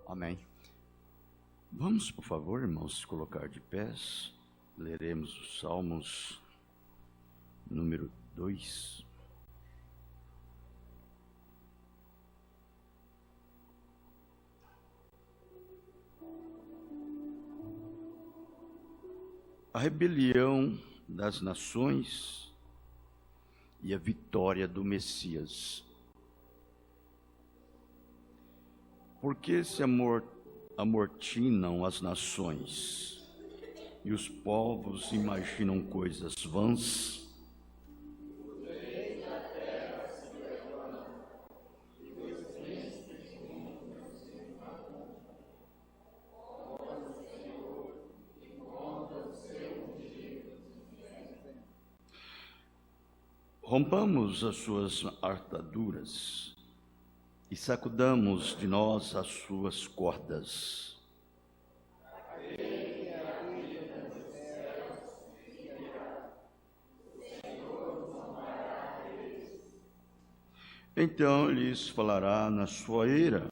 Amém. Vamos, por favor, irmãos, colocar de pés. Leremos os Salmos número 2. A rebelião das nações e a vitória do Messias. Por que se amortinam as nações e os povos imaginam coisas vãs? Rompamos as suas ataduras e sacudamos de nós as suas cordas. Então lhes falará na sua ira,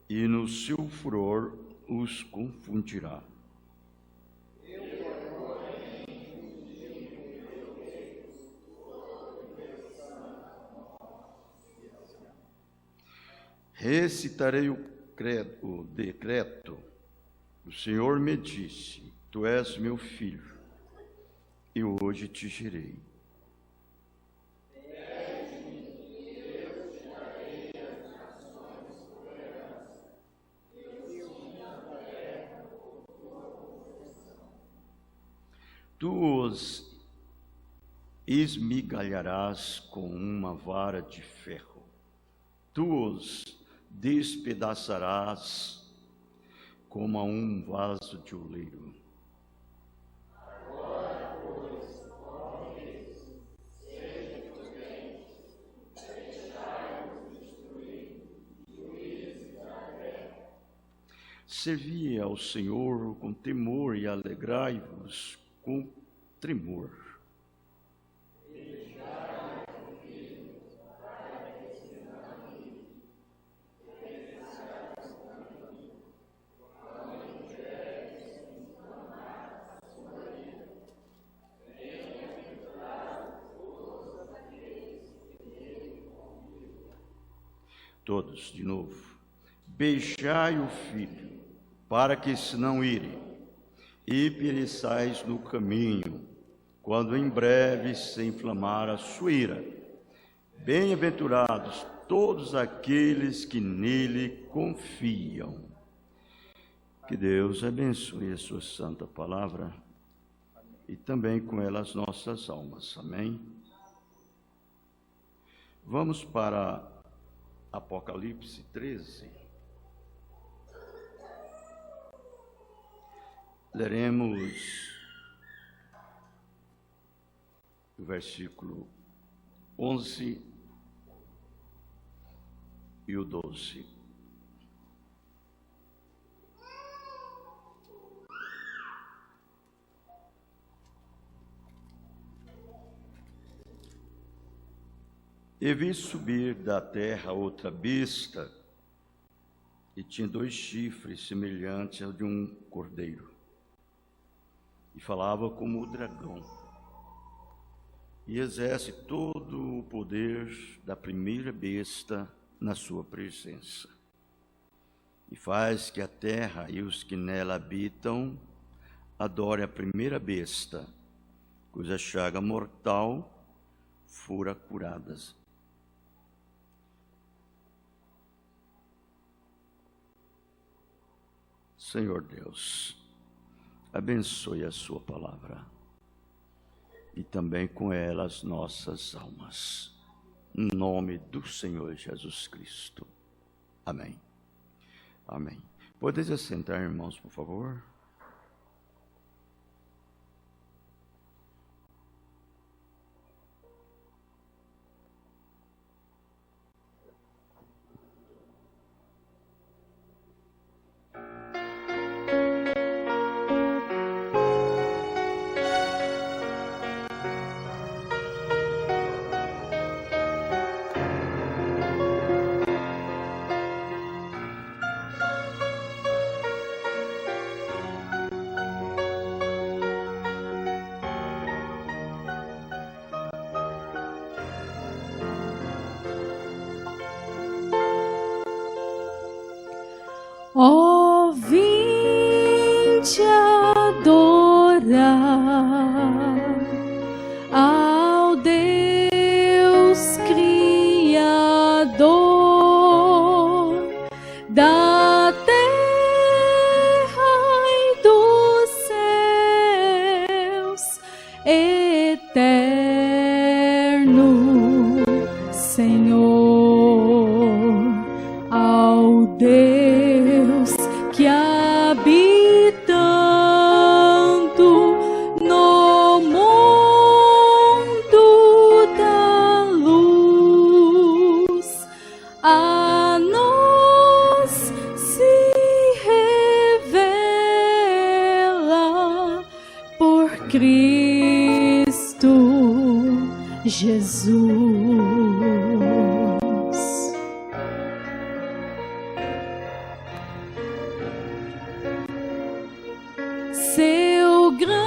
e no seu furor os confundirá. Recitarei o decreto. O Senhor me disse: Tu és meu filho, e hoje te gerei. Tu os esmigalharás com uma vara de ferro. Tu os despedaçarás como a um vaso de oleiro. Agora, pois, homens, sejam prudentes, deixai-vos destruir, juízes da terra. Servi ao Senhor com temor e alegrai-vos com tremor. Todos, de novo. Beijai o filho, para que se não ire, e pereçais no caminho, quando em breve se inflamar a sua ira. Bem-aventurados todos aqueles que nele confiam. Que Deus abençoe a sua santa palavra e também com ela as nossas almas. Amém? Vamos para Apocalipse 13. Leremos o versículo 11 e o 12. E vi subir da terra outra besta, e tinha 2 chifres semelhantes ao de um cordeiro, e falava como o dragão, e exerce todo o poder da primeira besta na sua presença, e faz que a terra e os que nela habitam adorem a primeira besta, cuja chaga mortal fora curada. Senhor Deus, abençoe a sua palavra e também com ela as nossas almas. Em nome do Senhor Jesus Cristo. Amém. Amém. Podeis assentar, irmãos, por favor? ao Deus Criador da terra e dos céus, eterno Senhor, ao Deus que habitando no mundo da luz, a nós se revela por Cristo Jesus. Seu grande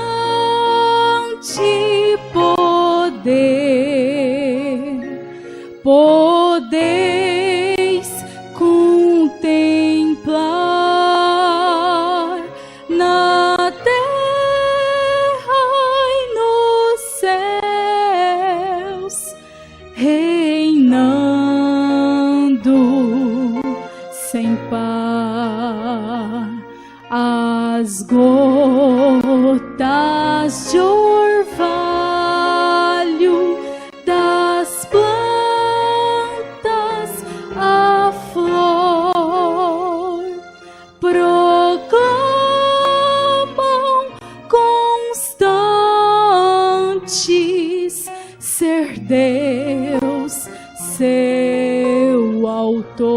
poder podeis contemplar na terra e nos céus, reinando sem par. As gotas de orvalho das plantas, a flor proclamam constantes ser Deus seu autor.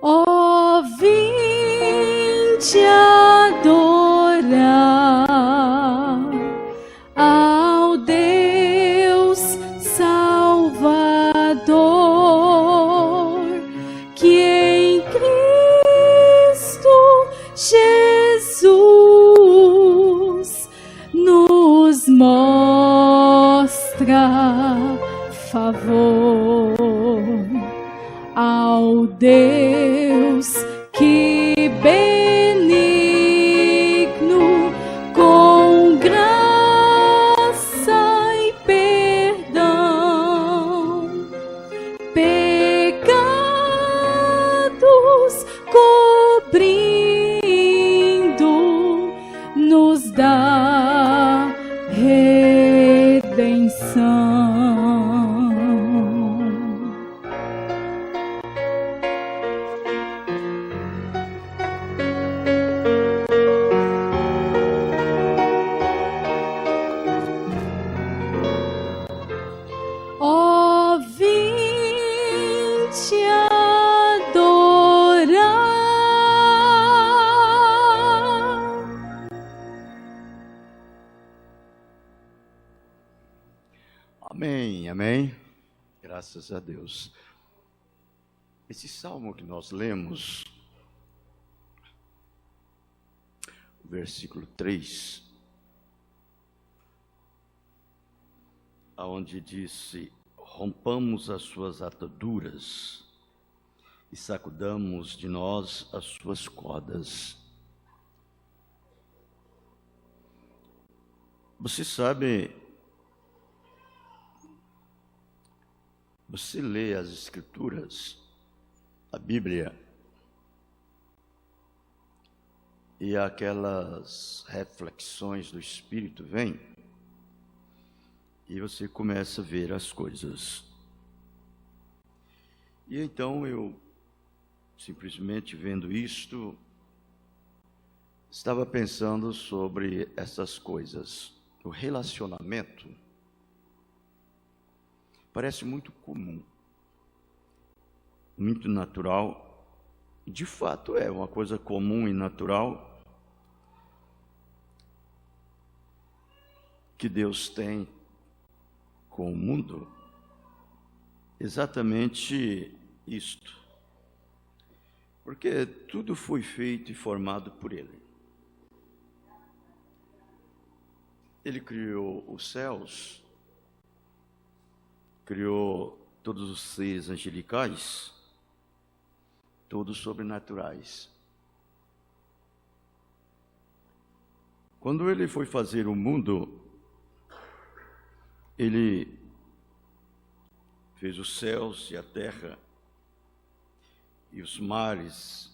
Ó, vinde adorar ao Deus Salvador, que em Cristo Jesus nos mostra favor. Ao Deus que benigno, com graça e perdão, pecados cobrindo, nos dá redenção. Ó, vinde adorar. Amém, amém. Graças a Deus. Esse salmo que nós lemos, o versículo 3, aonde disse: rompamos as suas ataduras e sacudamos de nós as suas cordas. Você sabe, você lê as Escrituras, a Bíblia, e aquelas reflexões do Espírito vêm, e você começa a ver as coisas. E então eu, simplesmente vendo isto, estava pensando sobre essas coisas. O relacionamento parece muito comum, muito natural. De fato é uma coisa comum e natural que Deus tem com o mundo, exatamente isto, porque tudo foi feito e formado por Ele. Ele criou os céus, criou todos os seres angelicais, todos sobrenaturais. Quando ele foi fazer o mundo, ele fez os céus e a terra e os mares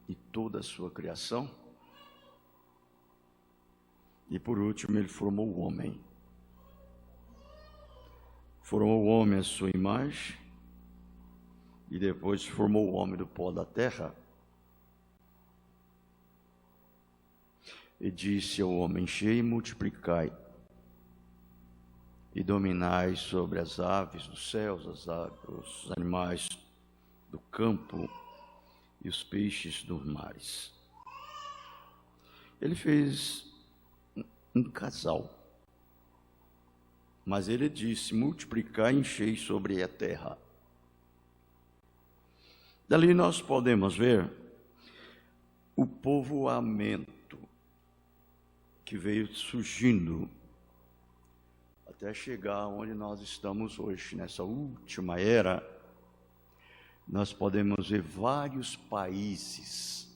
e toda a sua criação. E por último, ele formou o homem. Formou o homem à sua imagem e depois formou o homem do pó da terra. E disse ao homem: enchei e multiplicai, e dominai sobre as aves dos céus, os animais do campo e os peixes dos mares. Ele fez um casal, mas ele disse: multiplicai e enchei sobre a terra. Dali nós podemos ver o povoamento que veio surgindo até chegar onde nós estamos hoje. Nessa última era, nós podemos ver vários países.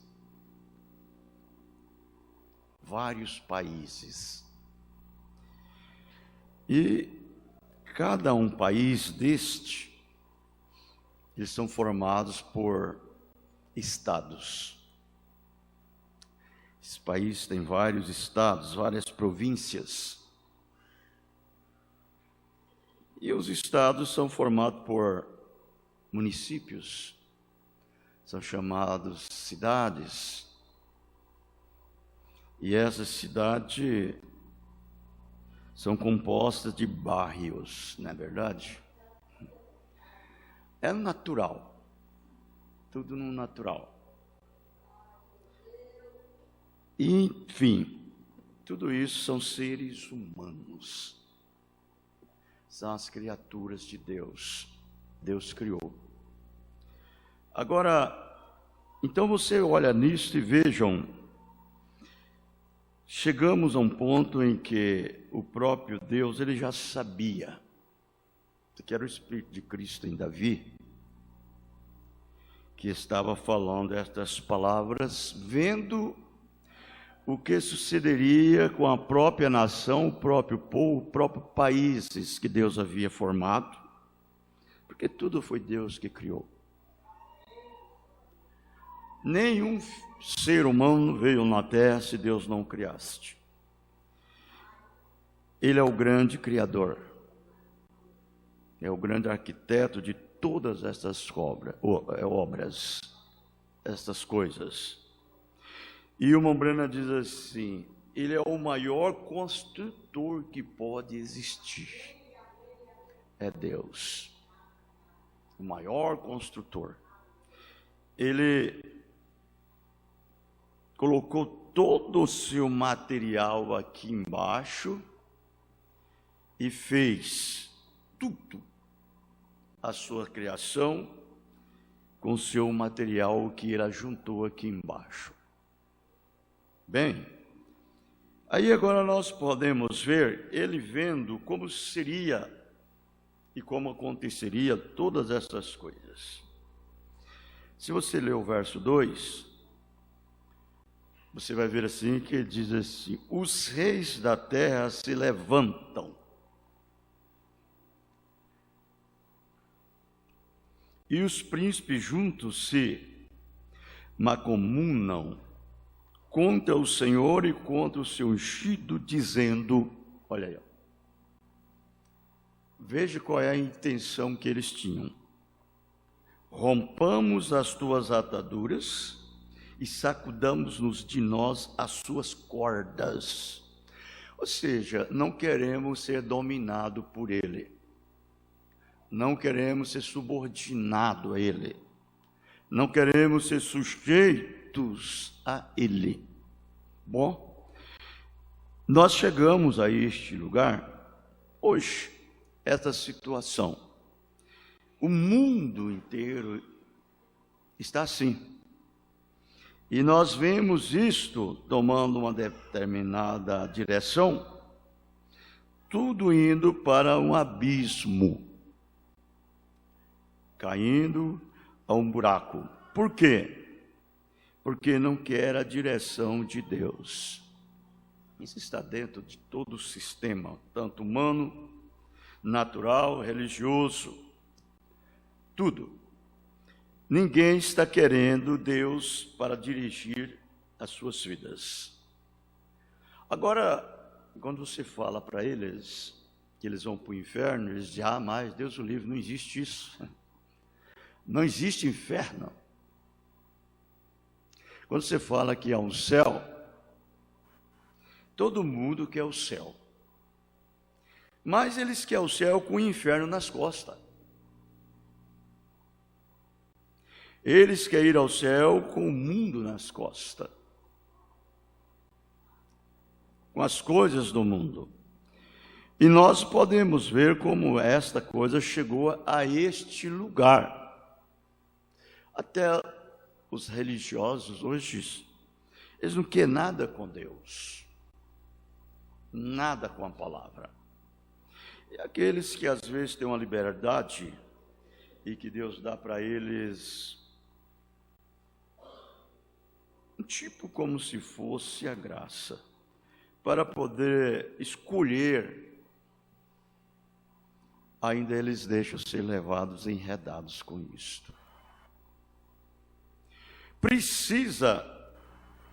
E cada um país deste, eles são formados por estados. Esse país tem vários estados, várias províncias. E os estados são formados por municípios, são chamados cidades. E essas cidades são compostas de bairros, não é verdade? É natural, tudo no natural. Enfim, tudo isso são seres humanos, são as criaturas de Deus. Deus criou. Agora, então você olha nisso e vejam, chegamos a um ponto em que o próprio Deus, ele já sabia, que era o Espírito de Cristo em Davi, que estava falando estas palavras, vendo o que sucederia com a própria nação, o próprio povo, o próprio países que Deus havia formado, porque tudo foi Deus que criou. Nenhum ser humano veio na terra se Deus não criasse. Ele é o grande criador, é o grande arquiteto de todas estas obras, estas coisas. E o Mombrana diz assim: ele é o maior construtor que pode existir. É Deus, o maior construtor. Ele colocou todo o seu material aqui embaixo e fez tudo a sua criação com o seu material que ele ajuntou aqui embaixo. Bem, aí agora nós podemos ver ele vendo como seria e como aconteceria todas essas coisas. Se você ler o verso 2, você vai ver assim que ele diz assim: os reis da terra se levantam e os príncipes juntos se macomunam contra o Senhor e contra o seu ungido, dizendo, olha aí, veja qual é a intenção que eles tinham: rompamos as tuas ataduras e sacudamos-nos de nós as suas cordas. Ou seja, não queremos ser dominados por ele, não queremos ser subordinados a ele, não queremos ser sujeitos a ele. Bom, nós chegamos a este lugar hoje, esta situação. O mundo inteiro está assim. E nós vemos isto tomando uma determinada direção, tudo indo para um abismo, caindo a um buraco. Por quê? Porque não quer a direção de Deus. Isso está dentro de todo o sistema, tanto humano, natural, religioso, tudo. Ninguém está querendo Deus para dirigir as suas vidas. Agora, quando você fala para eles que eles vão para o inferno, eles dizem, mas Deus o livre, não existe isso. Não existe inferno. Quando você fala que há um céu, todo mundo quer o céu. Mas eles querem o céu com o inferno nas costas. Eles querem ir ao céu com o mundo nas costas. Com as coisas do mundo. E nós podemos ver como esta coisa chegou a este lugar. Até os religiosos hoje, eles não querem nada com Deus. Nada com a palavra. E aqueles que às vezes têm uma liberdade e que Deus dá para eles um tipo como se fosse a graça, para poder escolher, ainda eles deixam ser levados, enredados com isto. Precisa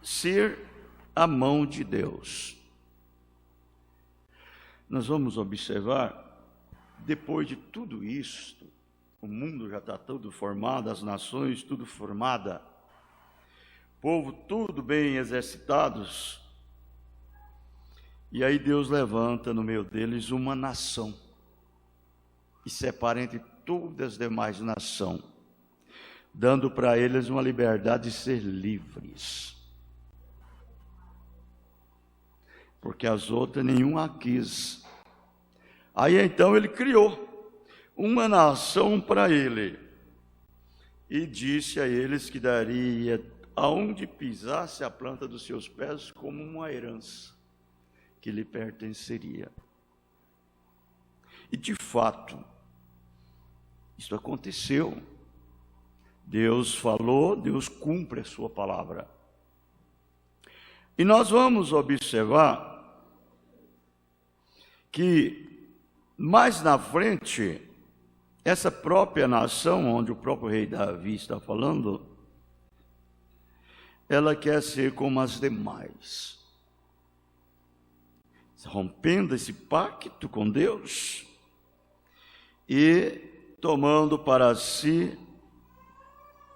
ser a mão de Deus. Nós vamos observar, depois de tudo isto, o mundo já está todo formado, as nações tudo formada, o povo tudo bem exercitados, e aí Deus levanta no meio deles uma nação, e separa entre todas as demais nações, dando para eles uma liberdade de ser livres. Porque as outras nenhuma quis. Aí então ele criou uma nação para ele. E disse a eles que daria aonde pisasse a planta dos seus pés como uma herança que lhe pertenceria. E de fato, isso aconteceu. Deus falou, Deus cumpre a sua palavra. E nós vamos observar que mais na frente, essa própria nação, onde o próprio rei Davi está falando, ela quer ser como as demais, rompendo esse pacto com Deus e tomando para si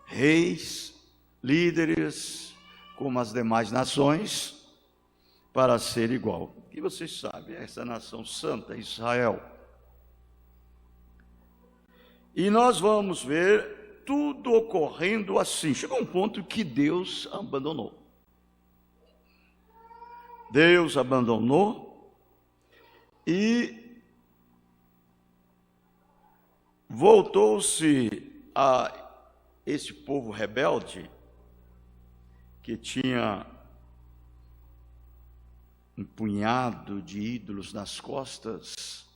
reis, líderes, como as demais nações, para ser igual. E vocês sabem, essa nação santa, Israel. E nós vamos ver tudo ocorrendo assim. Chegou um ponto que Deus abandonou. Deus abandonou e voltou-se a esse povo rebelde, que tinha um punhado de ídolos nas costas,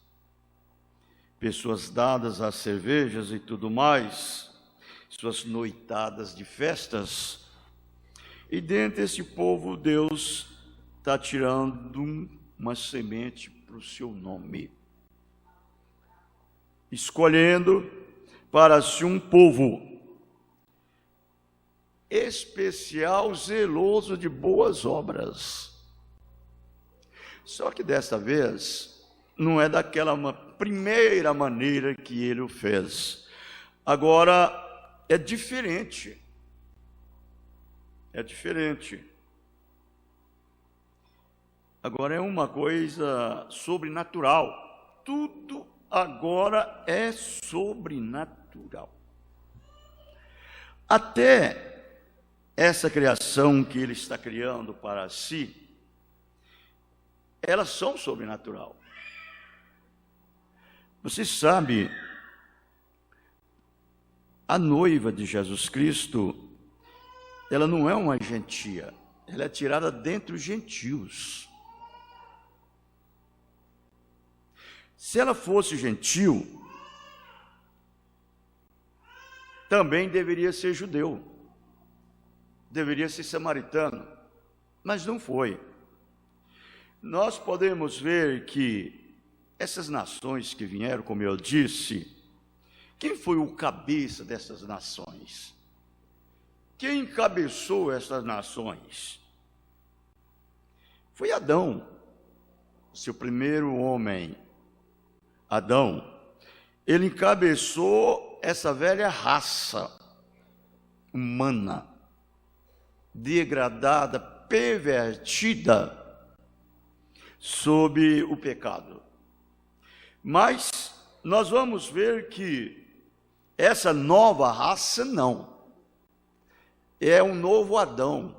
pessoas dadas às cervejas e tudo mais, suas noitadas de festas, e dentro desse povo Deus está tirando uma semente para o seu nome, escolhendo para si um povo especial, zeloso de boas obras. Só que desta vez, não é daquela primeira maneira que ele o fez. Agora, é diferente. É diferente. Agora é uma coisa sobrenatural. Tudo agora é sobrenatural. Até essa criação que ele está criando para si, elas são sobrenatural. Você sabe, a noiva de Jesus Cristo, ela não é uma gentia, ela é tirada dentre os gentios. Se ela fosse gentil, também deveria ser judeu, deveria ser samaritano, mas não foi. Nós podemos ver que essas nações que vieram, como eu disse, quem foi o cabeça dessas nações? Quem encabeçou essas nações? Foi Adão, seu primeiro homem, Adão. Ele encabeçou essa velha raça humana, degradada, pervertida, sob o pecado. Mas nós vamos ver que essa nova raça não. É um novo Adão.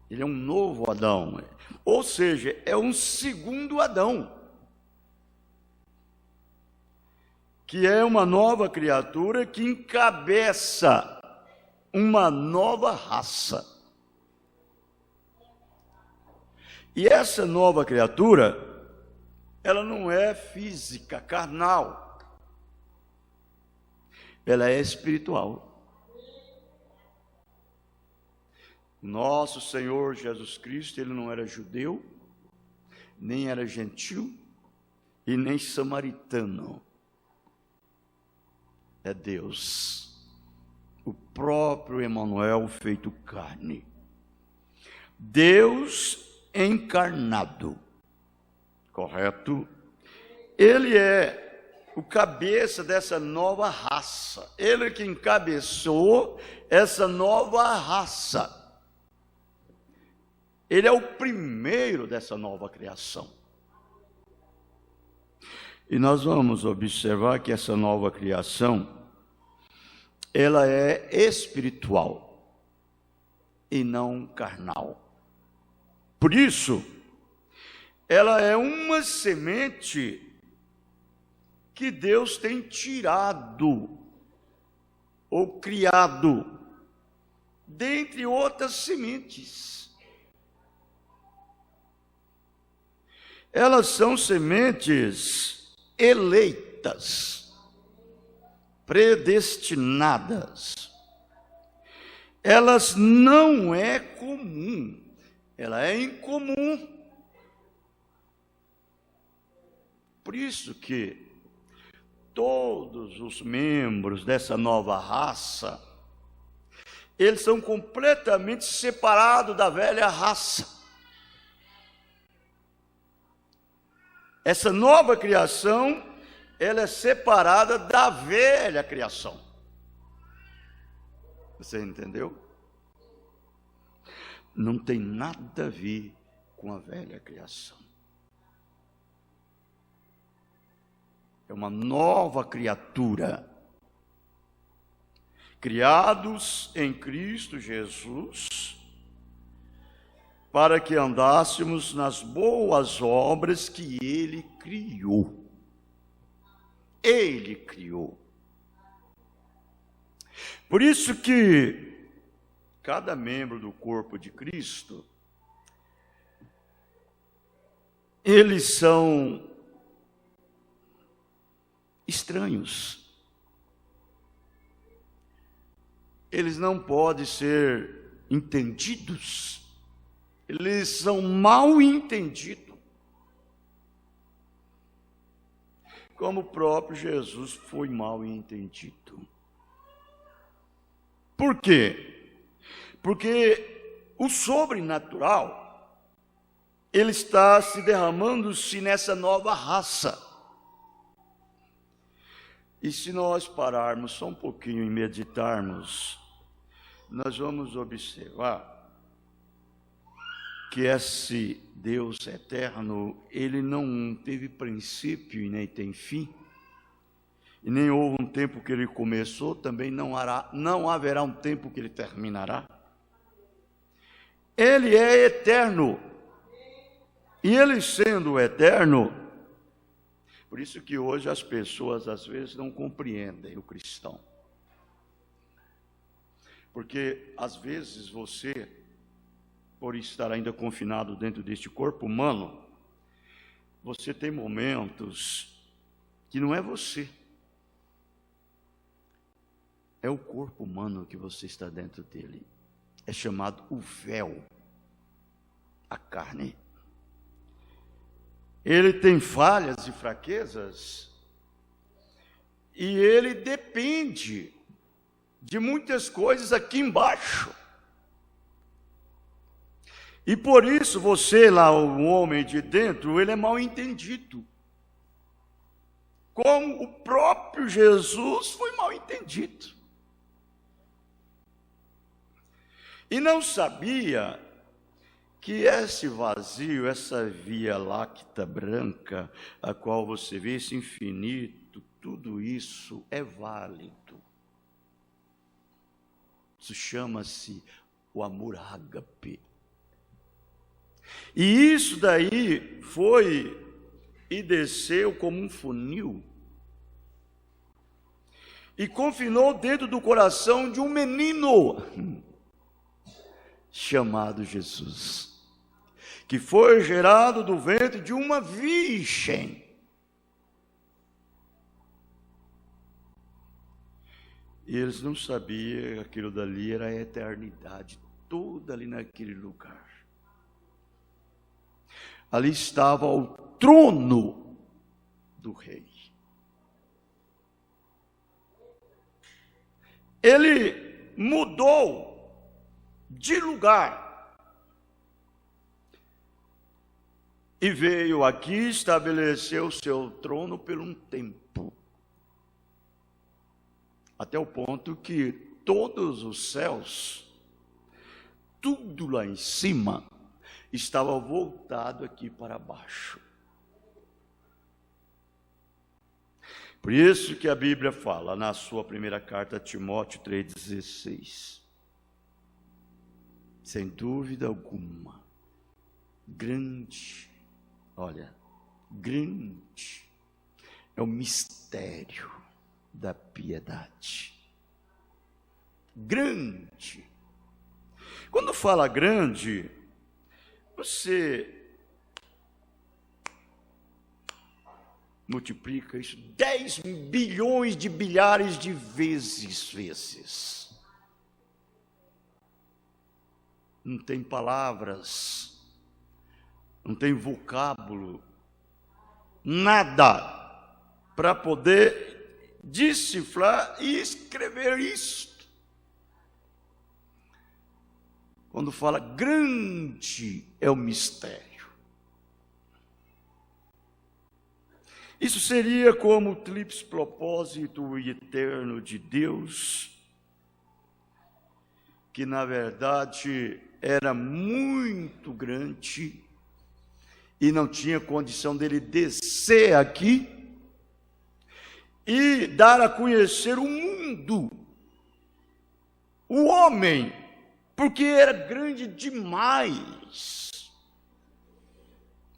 Ele é um novo Adão. Ou seja, é um segundo Adão. Que é uma nova criatura que encabeça uma nova raça. E essa nova criatura, ela não é física, carnal. Ela é espiritual. Nosso Senhor Jesus Cristo, ele não era judeu, nem era gentil e nem samaritano. É Deus, o próprio Emanuel feito carne. Deus encarnado, correto? Ele é o cabeça dessa nova raça. Ele que encabeçou essa nova raça. Ele é o primeiro dessa nova criação. E nós vamos observar que essa nova criação, ela é espiritual e não carnal. Por isso, ela é uma semente que Deus tem tirado ou criado dentre outras sementes. Elas são sementes eleitas, predestinadas. Elas não é comum, ela é incomum. Por isso que todos os membros dessa nova raça, eles são completamente separados da velha raça. Essa nova criação, ela é separada da velha criação. Você entendeu? Não tem nada a ver com a velha criação. É uma nova criatura. Criados em Cristo Jesus, para que andássemos nas boas obras que Ele criou. Ele criou. Por isso que cada membro do corpo de Cristo, eles são estranhos. Eles não podem ser entendidos. Eles são mal entendidos. Como o próprio Jesus foi mal entendido. Por quê? Porque o sobrenatural, ele está se derramando-se nessa nova raça. E se nós pararmos só um pouquinho e meditarmos, nós vamos observar que esse Deus eterno, ele não teve princípio e nem tem fim, e nem houve um tempo que ele começou, também não haverá um tempo que ele terminará. Ele é eterno, e ele sendo eterno, por isso que hoje as pessoas às vezes não compreendem o cristão, porque às vezes você, por estar ainda confinado dentro deste corpo humano, você tem momentos que não é você. É o corpo humano que você está dentro dele. É chamado o véu, a carne. Ele tem falhas e fraquezas, e ele depende de muitas coisas aqui embaixo. E por isso você lá, o homem de dentro, ele é mal entendido. Como o próprio Jesus foi mal entendido. E não sabia que esse vazio, essa via láctea branca, a qual você vê, esse infinito, tudo isso é válido. Isso chama-se o amor ágape. E isso daí foi e desceu como um funil e confinou dentro do coração de um menino chamado Jesus, que foi gerado do ventre de uma virgem. E eles não sabiam que aquilo dali era a eternidade toda ali naquele lugar. Ali estava o trono do rei. Ele mudou de lugar e veio aqui estabelecer o seu trono por um tempo, até o ponto que todos os céus, tudo lá em cima, estava voltado aqui para baixo. Por isso que a Bíblia fala na sua primeira carta a Timóteo 3,16, sem dúvida alguma, grande é o mistério da piedade. Grande. Quando fala grande, você multiplica isso 10 bilhões de bilhares de vezes. Não tem palavras, não tem vocábulo, nada para poder decifrar e escrever isto. Quando fala grande é o mistério. Isso seria como o tríplice propósito eterno de Deus, que na verdade era muito grande e não tinha condição dele descer aqui e dar a conhecer o mundo, o homem, porque era grande demais,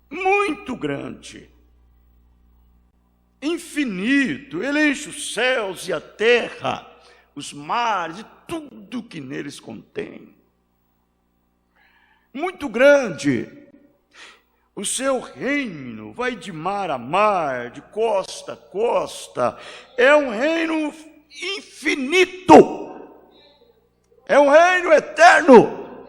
muito grande, infinito. Ele enche os céus e a terra, os mares e tudo que neles contém. Muito grande. O seu reino vai de mar a mar, de costa a costa. É um reino infinito. É um reino eterno.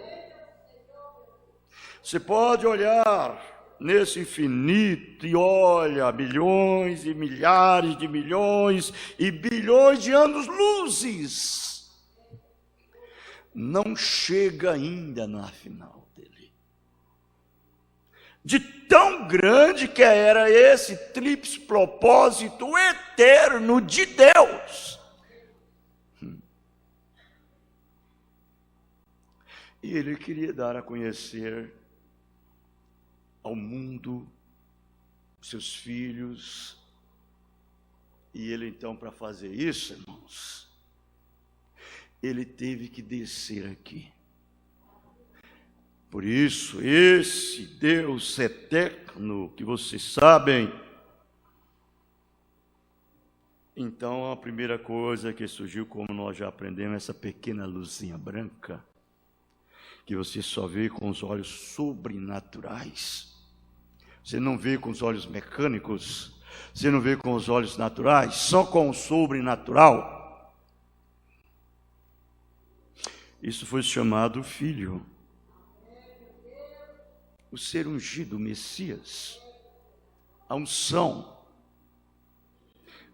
Você pode olhar nesse infinito e olha milhões e milhares de milhões e bilhões de anos-luzes. Não chega ainda na final dele. De tão grande que era esse tríplice propósito eterno de Deus. E ele queria dar a conhecer ao mundo, seus filhos. E ele então, para fazer isso, irmãos, ele teve que descer aqui. Por isso, esse Deus eterno que vocês sabem, então a primeira coisa que surgiu, como nós já aprendemos, essa pequena luzinha branca, que você só vê com os olhos sobrenaturais, Você não vê com os olhos mecânicos, você não vê com os olhos naturais, só com o sobrenatural. Isso foi chamado Filho. O ser ungido, o Messias, a unção,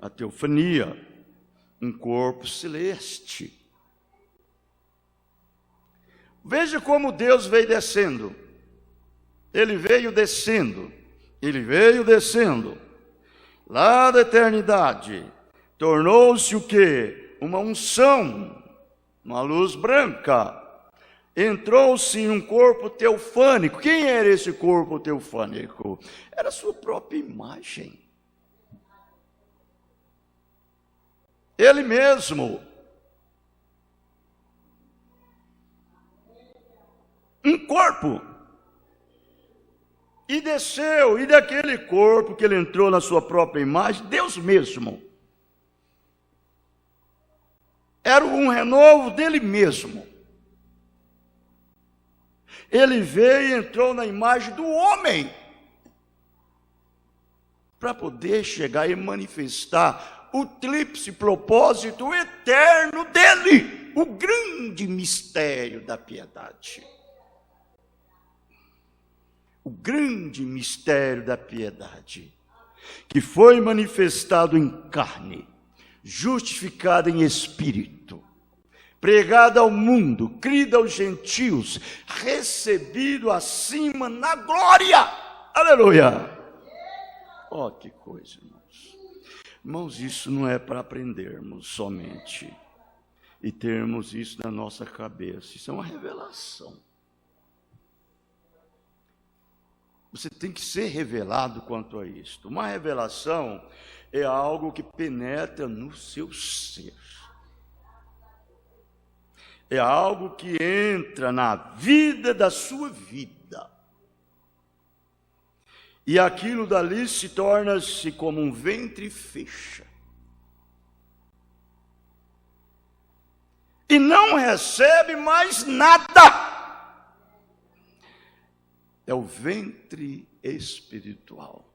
a teofania, um corpo celeste. Veja como Deus veio descendo. Ele veio descendo. Ele veio descendo. Lá da eternidade, tornou-se o quê? Uma unção, uma luz branca. Entrou-se em um corpo teofânico. Quem era esse corpo teofânico? Era a sua própria imagem. Ele mesmo. Um corpo. E desceu, e daquele corpo que ele entrou na sua própria imagem, Deus mesmo. Era um renovo dele mesmo. Ele veio e entrou na imagem do homem, para poder chegar e manifestar o tríplice propósito eterno dele, o grande mistério da piedade. O grande mistério da piedade, que foi manifestado em carne, justificado em espírito, pregado ao mundo, crido aos gentios, recebido acima na glória. Aleluia! Oh, que coisa, irmãos. Irmãos, isso não é para aprendermos somente e termos isso na nossa cabeça. Isso é uma revelação. Você tem que ser revelado quanto a isto. Uma revelação é algo que penetra no seu ser. É algo que entra na vida da sua vida. E aquilo dali se torna-se como um ventre e fecha. E não recebe mais nada. É o ventre espiritual.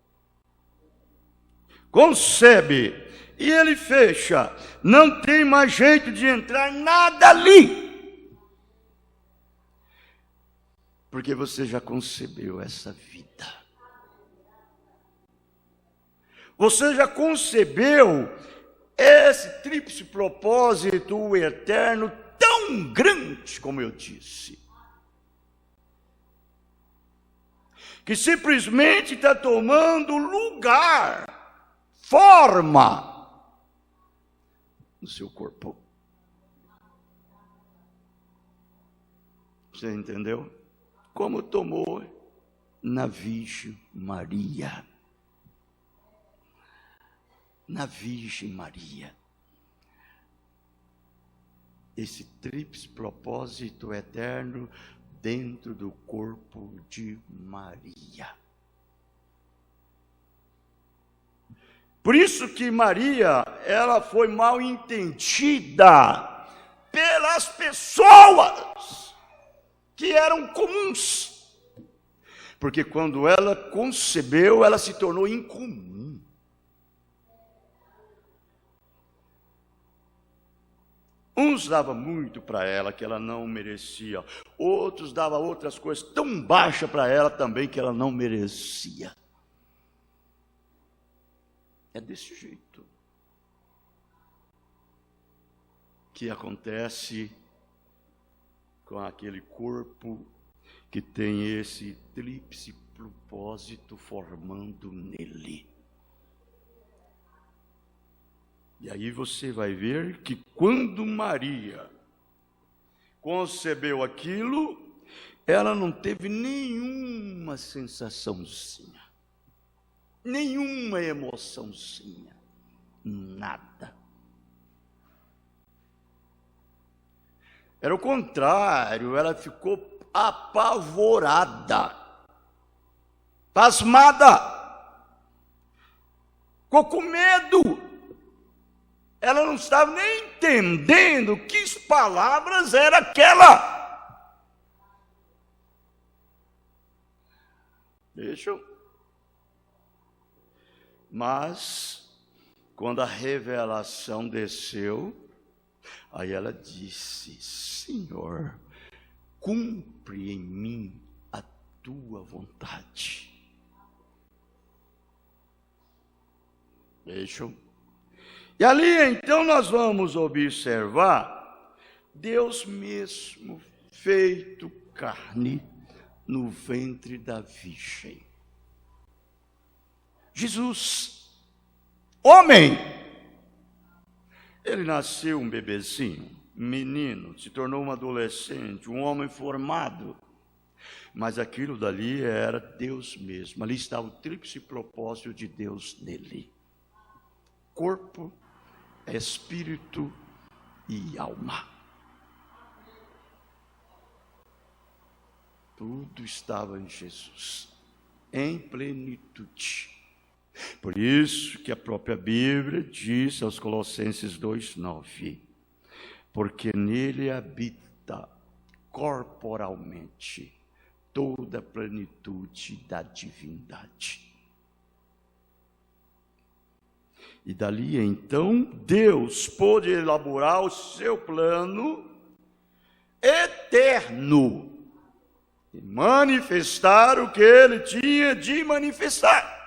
Concebe e ele fecha. Não tem mais jeito de entrar nada ali. Porque você já concebeu essa vida. Você já concebeu esse tríplice propósito, o eterno, tão grande, como eu disse. Que simplesmente está tomando lugar, forma, no seu corpo. Você entendeu? Como tomou na Virgem Maria. Na Virgem Maria. Esse tríplice propósito eterno dentro do corpo de Maria. Por isso que Maria, ela foi mal entendida pelas pessoas que eram comuns. Porque quando ela concebeu, ela se tornou incomum. Uns davam muito para ela que ela não merecia. Outros davam outras coisas tão baixas para ela também que ela não merecia. É desse jeito que acontece com aquele corpo que tem esse tríplice propósito formando nele. E aí você vai ver que quando Maria concebeu aquilo, ela não teve nenhuma sensaçãozinha, nenhuma emoçãozinha, nada. Era o contrário, ela ficou apavorada, pasmada, ficou com medo. Ela não estava nem entendendo que palavras era aquela. Deixa eu Mas, quando a revelação desceu, aí ela disse: Senhor, cumpre em mim a tua vontade. Vejam. E ali então nós vamos observar Deus mesmo feito carne no ventre da Virgem. Jesus, homem, ele nasceu um bebezinho, menino, se tornou um adolescente, um homem formado, mas aquilo dali era Deus mesmo. Ali está o tríplice propósito de Deus nele: corpo, espírito e alma. Tudo estava em Jesus, em plenitude. Por isso que a própria Bíblia diz aos Colossenses 2:9, porque nele habita corporalmente toda a plenitude da divindade. E dali então Deus pôde elaborar o seu plano eterno e manifestar o que ele tinha de manifestar.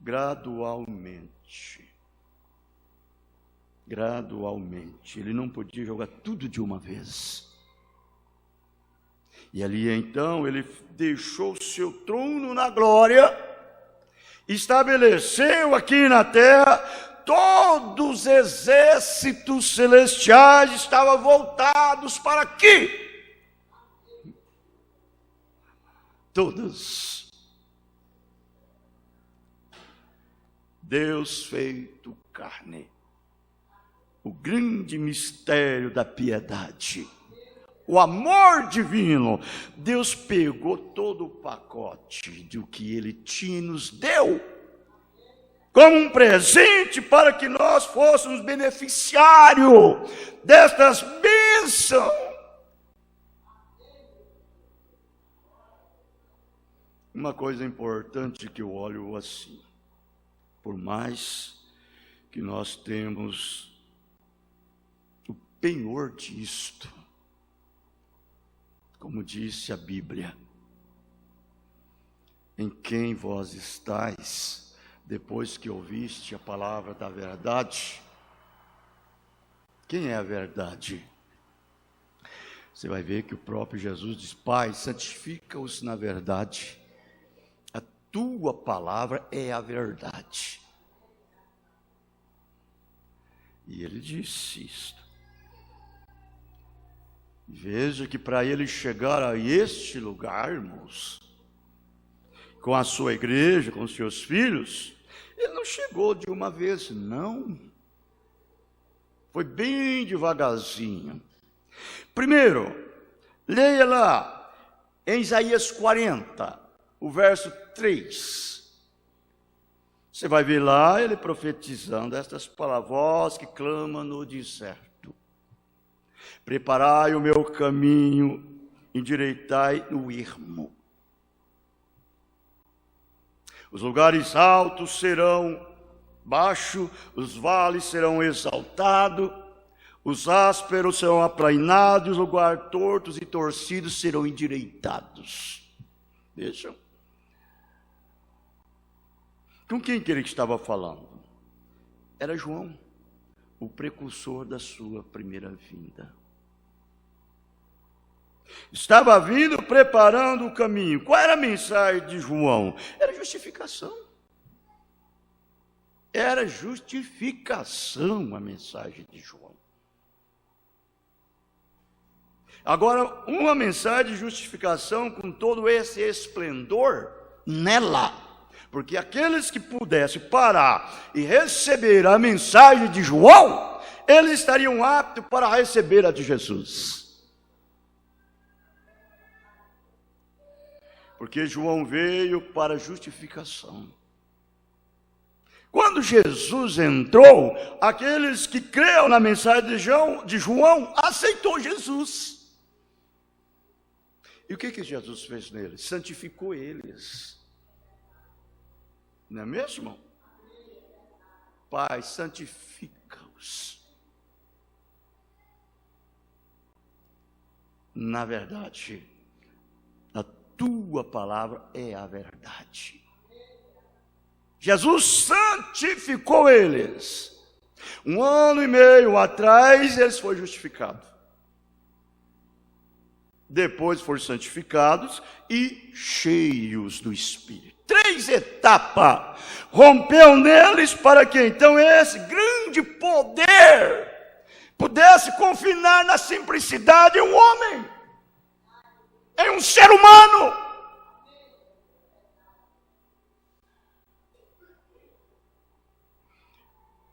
Gradualmente, ele não podia jogar tudo de uma vez. E ali então ele deixou o seu trono na glória, estabeleceu aqui na terra, todos os exércitos celestiais estavam voltados para aqui. Todos. Deus feito carne, o grande mistério da piedade, o amor divino. Deus pegou todo o pacote do que ele tinha e nos deu como um presente para que nós fôssemos beneficiários destas bênçãos. Uma coisa importante que eu olho assim: por mais que nós temos o penhor disto, como disse a Bíblia, em quem vós estáis, depois que ouviste a palavra da verdade. Quem é a verdade? Você vai ver que o próprio Jesus diz: Pai, santifica-os na verdade. A tua palavra é a verdade. E ele disse isto. Veja que para ele chegar a este lugar, irmãos, com a sua igreja, com os seus filhos, ele não chegou de uma vez, não. Foi bem devagarzinho. Primeiro, leia lá em Isaías 40, o verso 3. Você vai ver lá ele profetizando estas palavras: vós que clama no deserto, preparai o meu caminho, endireitai o ermo. Os lugares altos serão baixos, os vales serão exaltados, os ásperos serão aplainados, os lugares tortos e torcidos serão endireitados. Vejam. Com quem que ele estava falando? Era João, o precursor da sua primeira vinda. Estava vindo preparando o caminho. Qual era a mensagem de João? Era justificação. Era justificação a mensagem de João. Agora, uma mensagem de justificação com todo esse esplendor nela. Porque aqueles que pudessem parar e receber a mensagem de João, eles estariam aptos para receber a de Jesus. Porque João veio para justificação. Quando Jesus entrou, aqueles que creram na mensagem de João aceitou Jesus. E o que Jesus fez neles? Santificou eles. Não é mesmo? Pai, santifica-os. Na verdade, a tua palavra é a verdade. Jesus santificou eles. 1 ano e meio atrás, eles foram justificados. Depois foram santificados e cheios do Espírito. 3 etapas. Rompeu neles para que então esse grande poder pudesse confinar na simplicidade em um homem, em um ser humano.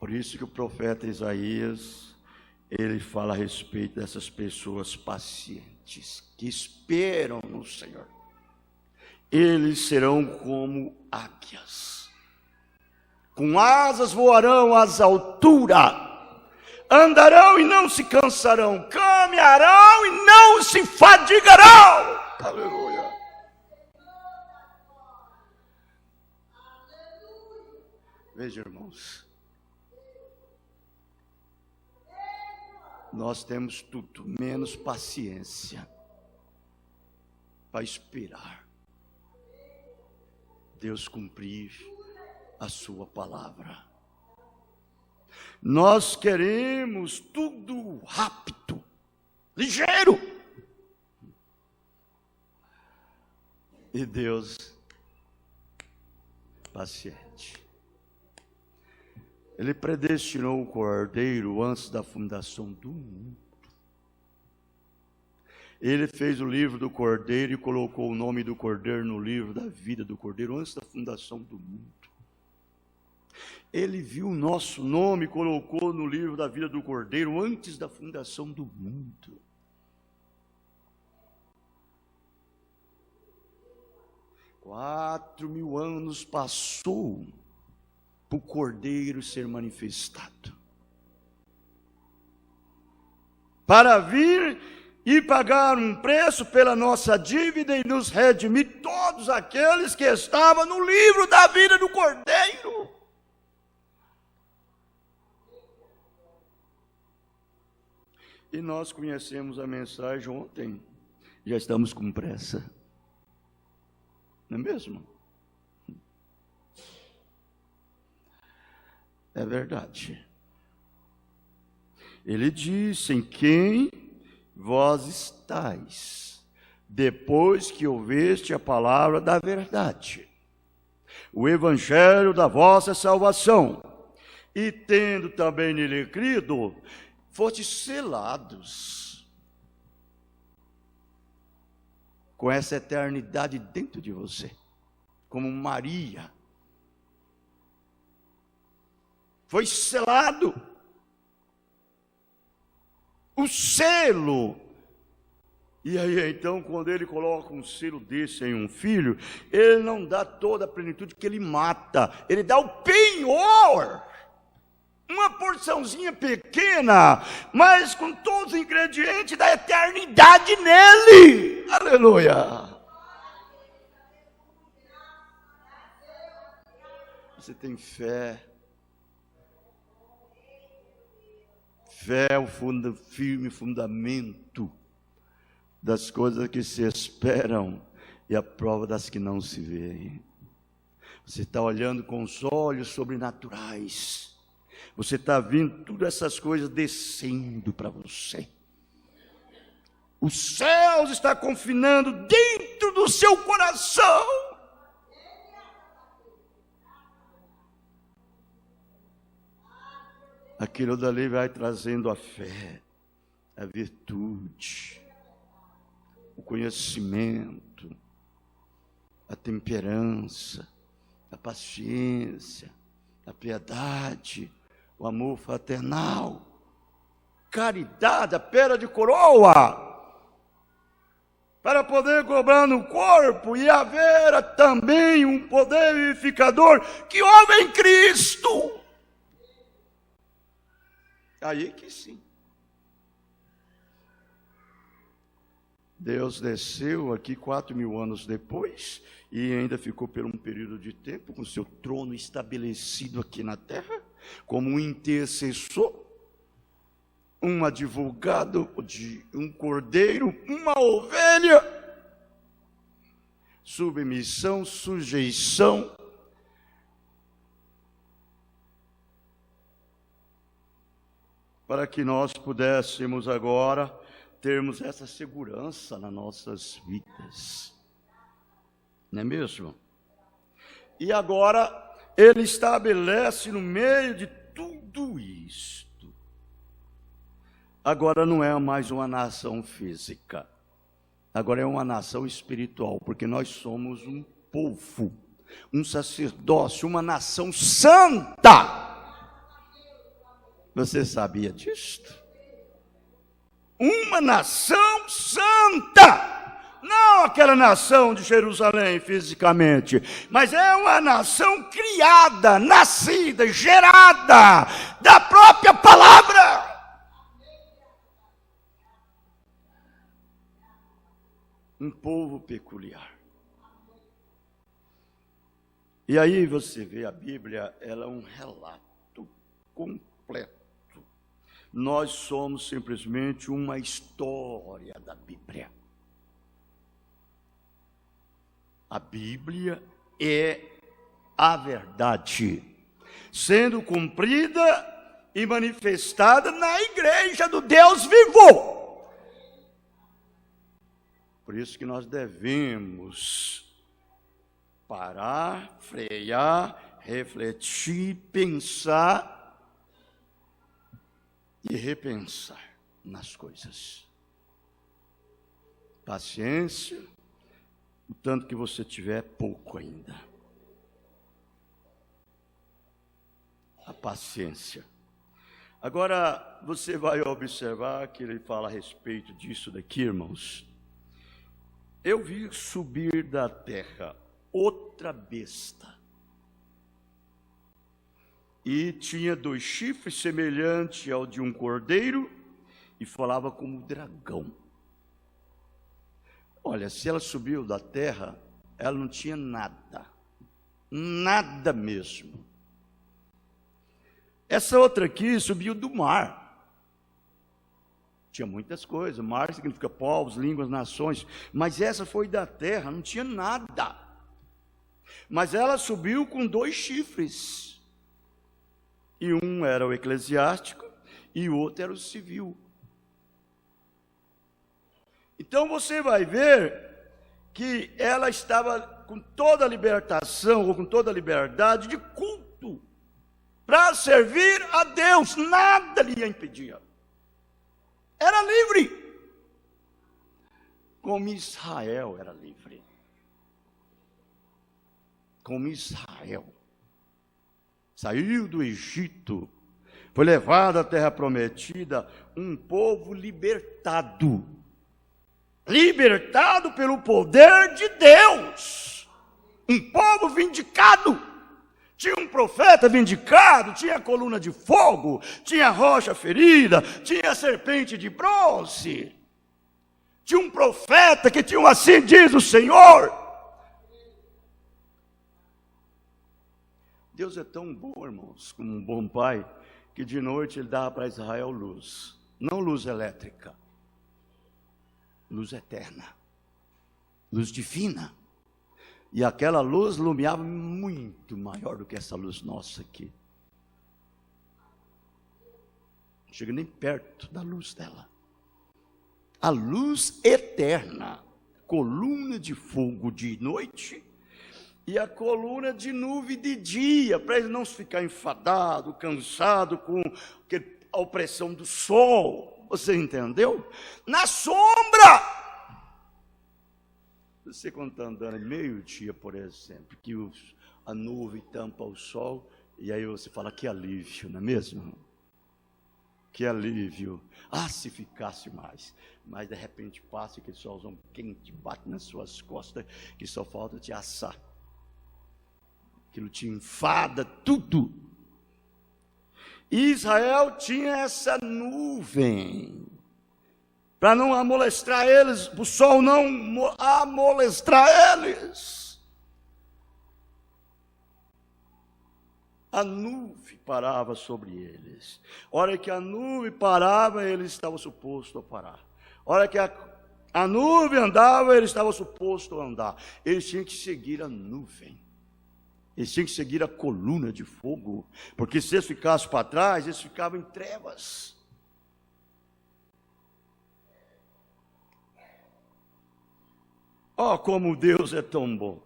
Por isso que o profeta Isaías, ele fala a respeito dessas pessoas pacientes, que esperam no Senhor. Eles serão como águias, com asas voarão às alturas, andarão e não se cansarão, caminharão e não se fadigarão. Aleluia. Veja, irmãos, nós temos tudo menos paciência para esperar Deus cumprir a sua palavra. Nós queremos tudo rápido, ligeiro. E Deus, paciente. Ele predestinou o cordeiro antes da fundação do mundo. Ele fez o livro do cordeiro e colocou o nome do cordeiro no livro da vida do cordeiro antes da fundação do mundo. Ele viu o nosso nome e colocou no livro da vida do cordeiro antes da fundação do mundo. Quatro 4.000 anos passou para o cordeiro ser manifestado, para vir e pagar um preço pela nossa dívida e nos redimir todos aqueles que estavam no livro da vida do cordeiro. E nós conhecemos a mensagem ontem, já estamos com pressa, não é mesmo? É verdade. Ele disse: em quem vós estáis, depois que ouveste a palavra da verdade, o evangelho da vossa salvação, e tendo também nele crido, fostes selados com essa eternidade dentro de você, como Maria foi selado. O selo. E aí então, quando ele coloca um selo desse em um filho, ele não dá toda a plenitude, que ele mata, ele dá o penhor, uma porçãozinha pequena, mas com todos os ingredientes da eternidade nele. Aleluia. Você tem fé? Fé é o firme fundamento das coisas que se esperam e a prova das que não se veem. Você está olhando com os olhos sobrenaturais. Você está vendo todas essas coisas descendo para você. Os céus estão confinando dentro do seu coração. Aquilo dali vai trazendo a fé, a virtude, o conhecimento, a temperança, a paciência, a piedade, o amor fraternal, caridade, a pera de coroa, para poder cobrar no corpo e haver também um poder vivificador que houve em Cristo. Aí que sim. Deus desceu aqui 4.000 anos depois e ainda ficou por um período de tempo com seu trono estabelecido aqui na terra, como um intercessor, um advogado de um cordeiro, uma ovelha, submissão, sujeição, para que nós pudéssemos agora termos essa segurança nas nossas vidas, não é mesmo? E agora ele estabelece no meio de tudo isto, agora não é mais uma nação física, agora é uma nação espiritual, porque nós somos um povo, um sacerdócio, uma nação santa. Você sabia disto? Uma nação santa, não aquela nação de Jerusalém fisicamente, mas é uma nação criada, nascida, gerada da própria palavra. Um povo peculiar. E aí você vê a Bíblia, ela é um relato completo. Nós somos simplesmente uma história da Bíblia. A Bíblia é a verdade, sendo cumprida e manifestada na igreja do Deus vivo. Por isso que nós devemos parar, frear, refletir, pensar e repensar nas coisas. Paciência, o tanto que você tiver é pouco ainda. A paciência. Agora, você vai observar que ele fala a respeito disso daqui, irmãos. Eu vi subir da terra outra besta, e tinha 2 chifres semelhantes ao de um cordeiro, e falava como um dragão. Olha, se ela subiu da terra, ela não tinha nada, nada mesmo. Essa outra aqui subiu do mar. Tinha muitas coisas, mar significa povos, línguas, nações, mas essa foi da terra, não tinha nada. Mas ela subiu com 2 chifres. E um era o eclesiástico e o outro era o civil. Então você vai ver que ela estava com toda a libertação, ou com toda a liberdade de culto, para servir a Deus, nada lhe impedia. Era livre, como Israel era livre. Como Israel saiu do Egito, foi levado à terra prometida, um povo libertado, libertado pelo poder de Deus, um povo vindicado. Tinha um profeta vindicado, tinha coluna de fogo, tinha rocha ferida, tinha serpente de bronze, tinha um profeta que tinha assim diz o Senhor. Deus é tão bom, irmãos, como um bom pai, que de noite ele dava para Israel luz, não luz elétrica, luz eterna, luz divina. E aquela luz iluminava muito maior do que essa luz nossa aqui. Não chega nem perto da luz dela. A luz eterna, coluna de fogo de noite, e a coluna de nuvem de dia, para ele não ficar enfadado, cansado com a opressão do sol. Você entendeu? Na sombra. Você quando está andando meio-dia, por exemplo, que a nuvem tampa o sol, e aí você fala, que alívio, não é mesmo? Que alívio. Ah, se ficasse mais. Mas de repente passa aquele solzão quente, bate nas suas costas, que só falta te assar. Aquilo te enfada tudo. E Israel tinha essa nuvem para não amolestrar eles, o sol não amolestrar eles. A nuvem parava sobre eles. A hora que a nuvem parava, eles estavam supostos a parar. A hora que a nuvem andava, eles estavam supostos a andar. Eles tinham que seguir a nuvem. Eles tinham que seguir a coluna de fogo. Porque se eles ficassem para trás, eles ficavam em trevas. Oh, como Deus é tão bom.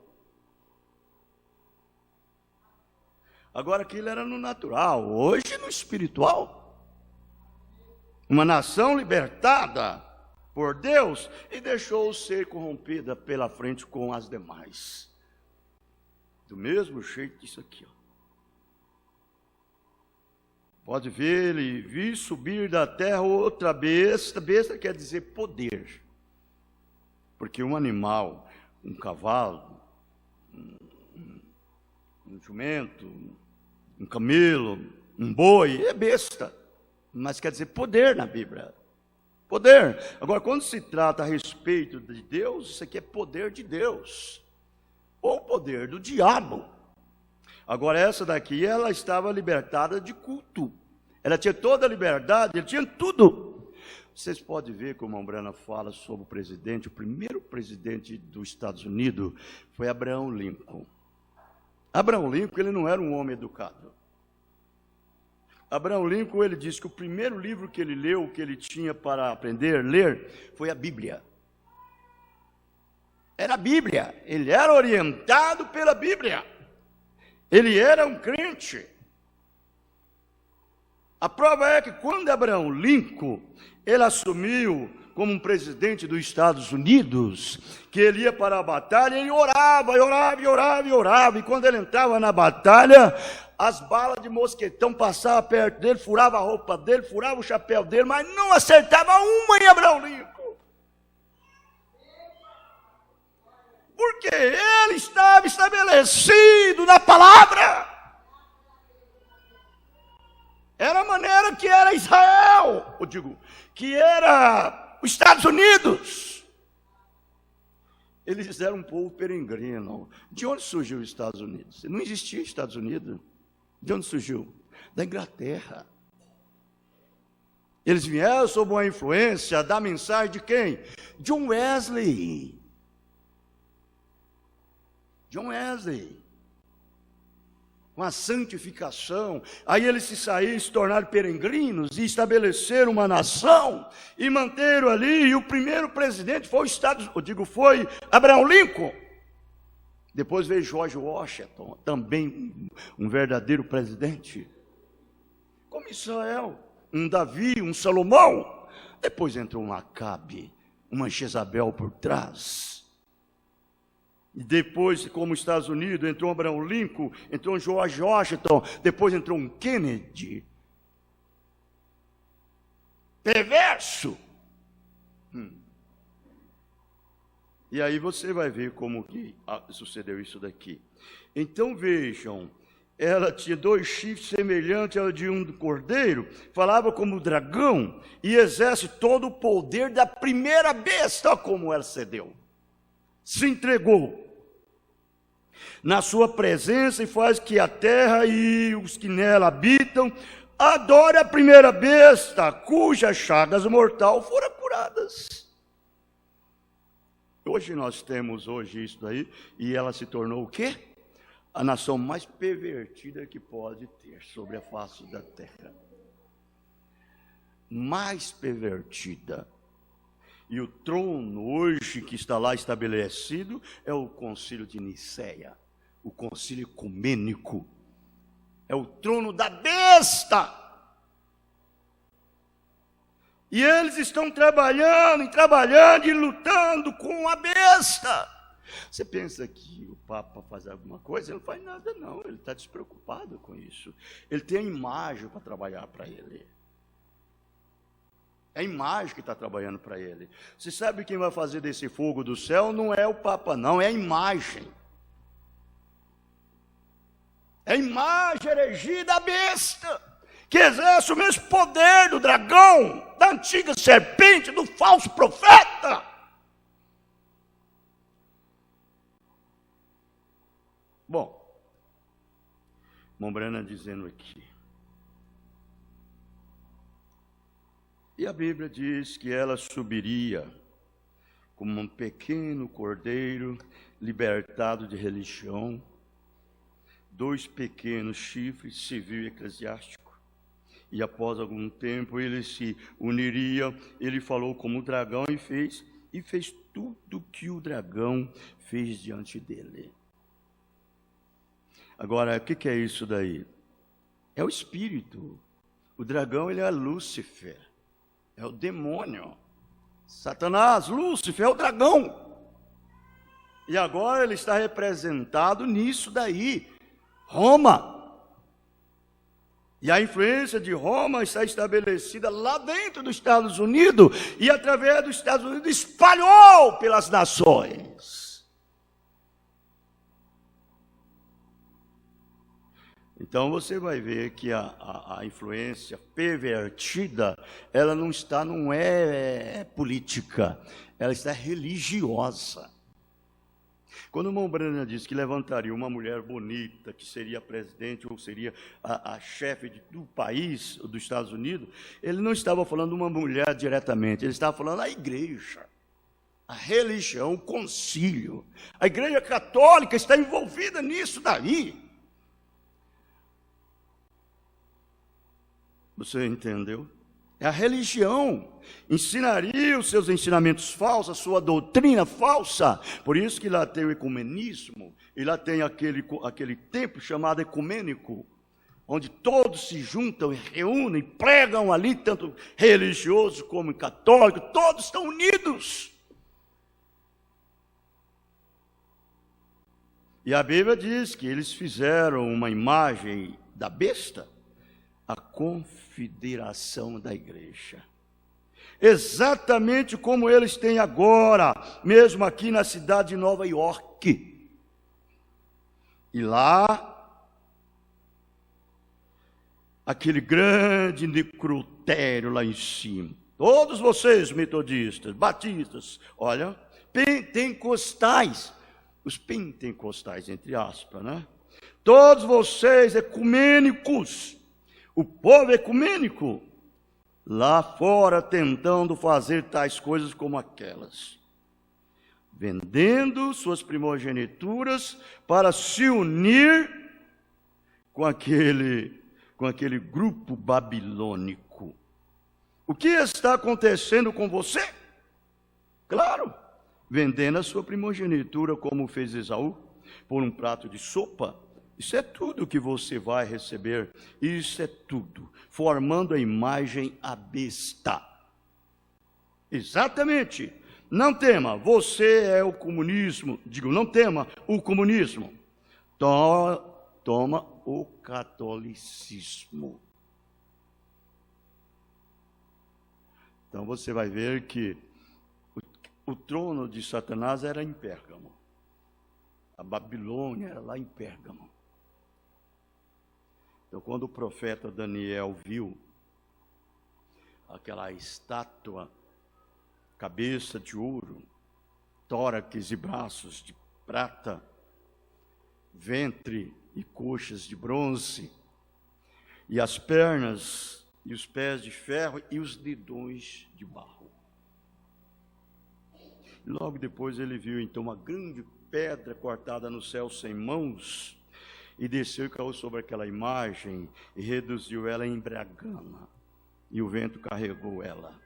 Agora aquilo era no natural, hoje no espiritual. Uma nação libertada por Deus e deixou ser corrompida pela frente com as demais. Do mesmo jeito isso aqui, ó. Pode ver, ele vi subir da terra outra besta. Besta quer dizer poder. Porque um animal, um cavalo, um jumento, um camelo, um boi, é besta. Mas quer dizer poder na Bíblia. Poder. Agora, quando se trata a respeito de Deus, isso aqui é poder de Deus. Ou poder do diabo. Agora, essa daqui, ela estava libertada de culto. Ela tinha toda a liberdade, ela tinha tudo. Vocês podem ver como a Brana fala sobre o presidente. O primeiro presidente dos Estados Unidos foi Abraham Lincoln. Abraham Lincoln, ele não era um homem educado. Abraham Lincoln, ele disse que o primeiro livro que ele leu, que ele tinha para aprender a ler, foi a Bíblia. Era a Bíblia. Ele era orientado pela Bíblia. Ele era um crente. A prova é que quando Abraham Lincoln, ele assumiu como um presidente dos Estados Unidos, que ele ia para a batalha, ele orava, e quando ele entrava na batalha, as balas de mosquetão passavam perto dele, furava a roupa dele, furava o chapéu dele, mas não acertava uma em Abraham Lincoln. Porque ele estava estabelecido na palavra. Era a maneira que era Israel, eu digo, que era os Estados Unidos. Eles eram um povo peregrino. De onde surgiu os Estados Unidos? Não existia Estados Unidos. De onde surgiu? Da Inglaterra. Eles vieram sob uma influência da mensagem de quem? John Wesley. John Wesley. Uma santificação, aí eles se tornaram peregrinos e estabeleceram uma nação e manteram ali, e o primeiro presidente foi foi Abraham Lincoln. Depois veio George Washington, também um verdadeiro presidente. Como Israel, um Davi, um Salomão. Depois entrou um Acabe, uma Jezabel por trás. E depois, como os Estados Unidos, entrou um Abraham Lincoln, entrou um George Washington, depois entrou um Kennedy. Perverso. E aí você vai ver como que sucedeu isso daqui. Então vejam, ela tinha 2 chifres semelhantes ao de um cordeiro, falava como dragão, e exerce todo o poder da primeira besta. Olha como ela cedeu. Se entregou na sua presença e faz que a terra e os que nela habitam adore a primeira besta, cujas chagas mortal foram curadas. Hoje nós temos isso daí, e ela se tornou o quê? A nação mais pervertida que pode ter sobre a face da terra. Mais pervertida. E o trono hoje que está lá estabelecido é o concílio de Nicéia, o concílio ecumênico. É o trono da besta. E eles estão trabalhando e lutando com a besta. Você pensa que o Papa faz alguma coisa? Ele não faz nada não, ele está despreocupado com isso. Ele tem a imagem para trabalhar para ele. É a imagem que está trabalhando para ele. Você sabe quem vai fazer desse fogo do céu? Não é o Papa não, é a imagem. É a imagem erigida da besta, que exerce o mesmo poder do dragão, da antiga serpente, do falso profeta. Bom, Mombrana dizendo aqui. E a Bíblia diz que ela subiria como um pequeno cordeiro libertado de religião, 2 pequenos chifres, civil e eclesiástico. E após algum tempo ele se uniria, ele falou como o dragão e fez tudo que o dragão fez diante dele. Agora, o que é isso daí? É o espírito. O dragão, ele é Lúcifer, é o demônio. Satanás, Lúcifer, é o dragão. E agora ele está representado nisso daí, Roma. E a influência de Roma está estabelecida lá dentro dos Estados Unidos, e através dos Estados Unidos espalhou pelas nações. Então você vai ver que a influência pervertida, ela não é política, ela está religiosa. Quando Mombrana diz que levantaria uma mulher bonita, que seria presidente ou seria a chefe do país, dos Estados Unidos, ele não estava falando de uma mulher diretamente, ele estava falando da igreja, a religião, o concílio. A igreja católica está envolvida nisso daí. Você entendeu? É a religião. Ensinaria os seus ensinamentos falsos, a sua doutrina falsa. Por isso que lá tem o ecumenismo, e lá tem aquele templo chamado ecumênico, onde todos se juntam e reúnem, pregam ali, tanto religioso como católico, todos estão unidos. E a Bíblia diz que eles fizeram uma imagem da besta, a confederação da igreja. Exatamente como eles têm agora, mesmo aqui na cidade de Nova York. E lá, aquele grande necrotério lá em cima. Todos vocês, metodistas, batistas, olha, pentecostais, os pentecostais, entre aspas, né? Todos vocês, ecumênicos, o povo ecumênico, lá fora tentando fazer tais coisas como aquelas, vendendo suas primogenituras para se unir com aquele grupo babilônico. O que está acontecendo com você? Claro, vendendo a sua primogenitura, como fez Esaú, por um prato de sopa. Isso é tudo que você vai receber, isso é tudo, formando a imagem à besta. Exatamente. Não tema, você é o comunismo, não tema o comunismo. Toma o catolicismo. Então você vai ver que o trono de Satanás era em Pérgamo. A Babilônia era lá em Pérgamo. Então, quando o profeta Daniel viu aquela estátua, cabeça de ouro, tórax e braços de prata, ventre e coxas de bronze, e as pernas e os pés de ferro e os dedões de barro. Logo depois ele viu então uma grande pedra cortada no céu sem mãos, e desceu e caiu sobre aquela imagem, e reduziu ela em bragana, e o vento carregou ela.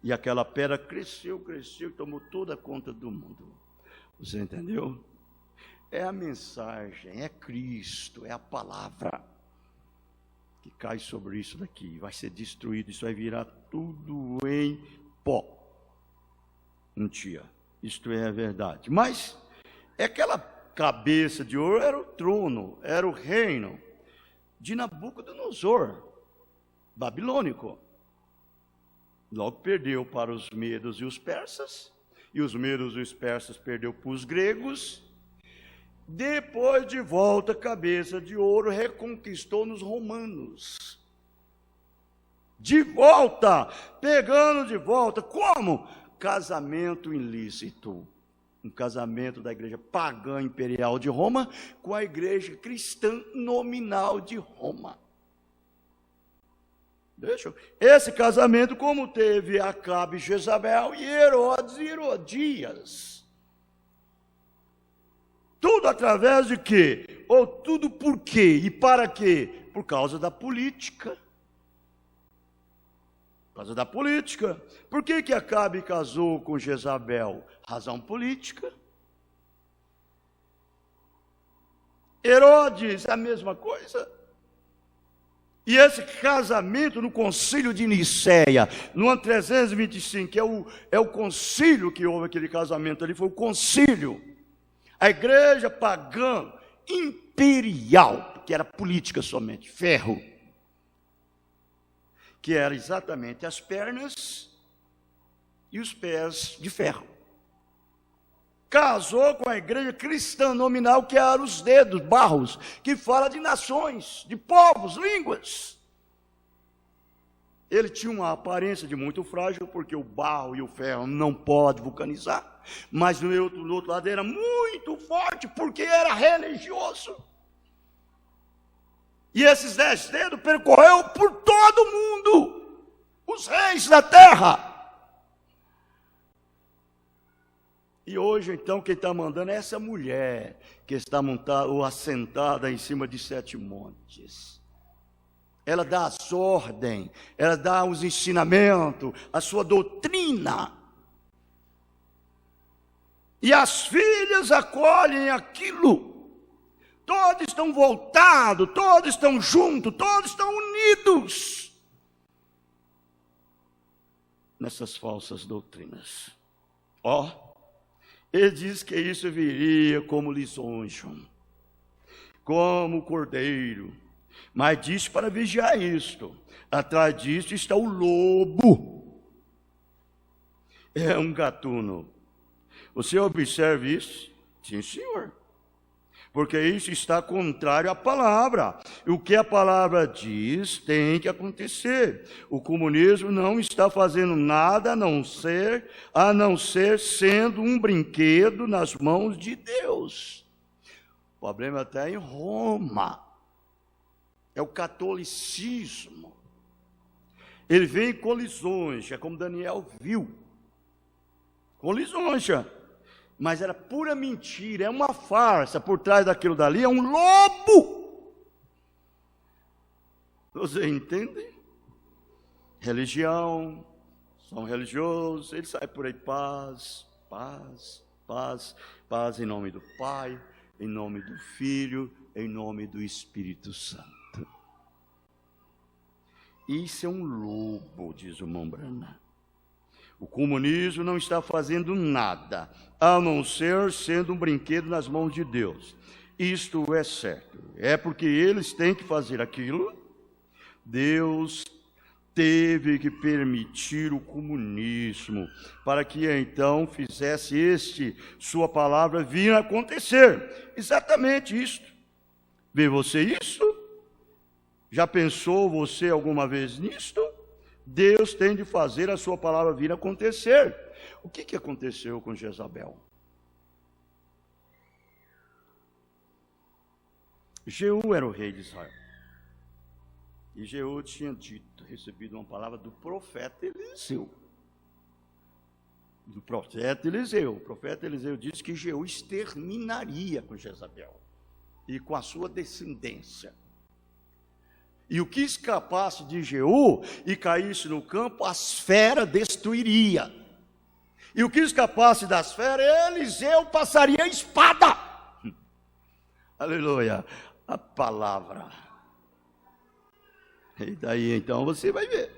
E aquela pedra cresceu, e tomou toda a conta do mundo. Você entendeu? É a mensagem, é Cristo, é a palavra que cai sobre isso daqui. Vai ser destruído, isso vai virar tudo em pó. Um dia. Isto é a verdade. Mas é aquela cabeça de ouro, era o trono, era o reino de Nabucodonosor, babilônico. Logo perdeu para os medos e os persas, e os medos e os persas perdeu para os gregos. Depois de volta, cabeça de ouro reconquistou nos romanos. de volta, pegando de volta. Como? Casamento ilícito. Um casamento da igreja pagã imperial de Roma com a igreja cristã nominal de Roma. Esse casamento, como teve Acabe e Jezabel e Herodes e Herodias. Tudo através de quê? Ou tudo por quê? E para quê? Por causa da política. Por causa da política. Por que Acabe casou com Jezabel? Razão política. Herodes, a mesma coisa. E esse casamento no concílio de Nicéia, no ano 325, é o concílio que houve aquele casamento ali, foi o concílio. A igreja pagã imperial, que era política somente, ferro, que era exatamente as pernas e os pés de ferro. Casou com a igreja cristã nominal, que eram os dedos, barros, que fala de nações, de povos, línguas. Ele tinha uma aparência de muito frágil, porque o barro e o ferro não podem vulcanizar, mas no outro lado era muito forte, porque era religioso. E esses 10 dedos percorreu por todo mundo, os reis da terra. E hoje, então, quem está mandando é essa mulher que está montada ou assentada em cima de 7 montes. Ela dá as ordens, ela dá os ensinamentos, a sua doutrina. E as filhas acolhem aquilo. Todos estão voltados, todos estão juntos, todos estão unidos nessas falsas doutrinas. Ele diz que isso viria como lisonjo, como cordeiro, mas diz para vigiar isto. Atrás disso está o lobo. É um gatuno. Você observe isso? Sim, senhor. Porque isso está contrário à palavra. E o que a palavra diz tem que acontecer. O comunismo não está fazendo nada a não ser sendo um brinquedo nas mãos de Deus. O problema está em Roma. É o catolicismo. Ele vem em colisões, é como Daniel viu. Colisões. Mas era pura mentira, é uma farsa. Por trás daquilo dali é um lobo. Você entende? Religião, são religiosos, eles saem por aí, paz, paz, paz, paz em nome do Pai, em nome do Filho, em nome do Espírito Santo. Isso é um lobo, diz o irmão Branham. O comunismo não está fazendo nada, a não ser sendo um brinquedo nas mãos de Deus. Isto é certo. É porque eles têm que fazer aquilo. Deus teve que permitir o comunismo para que então fizesse sua palavra vir a acontecer. Exatamente isto. Vê você isso? Já pensou você alguma vez nisto? Deus tem de fazer a sua palavra vir a acontecer. O que aconteceu com Jezabel? Jeú era o rei de Israel. E Jeú tinha recebido uma palavra do profeta Eliseu. O profeta Eliseu disse que Jeú exterminaria com Jezabel e com a sua descendência. E o que escapasse de Jeú e caísse no campo, as feras destruiria. E o que escapasse das feras, Eliseu passaria a espada. Aleluia. A palavra. E daí então você vai ver.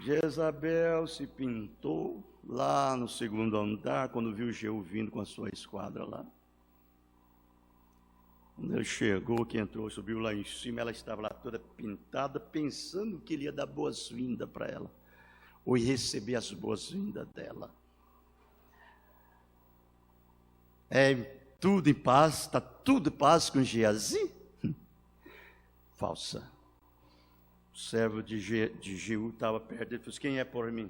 Jezabel se pintou lá no 2º andar, quando viu Jeú vindo com a sua esquadra lá. Quando ele chegou, que entrou, subiu lá em cima, ela estava lá toda pintada, pensando que ele ia dar boas-vindas para ela, ou ia receber as boas-vindas dela. Tudo em paz, está tudo em paz com Geazi? Falsa. O servo de Jeú estava perto, ele disse: quem é por mim?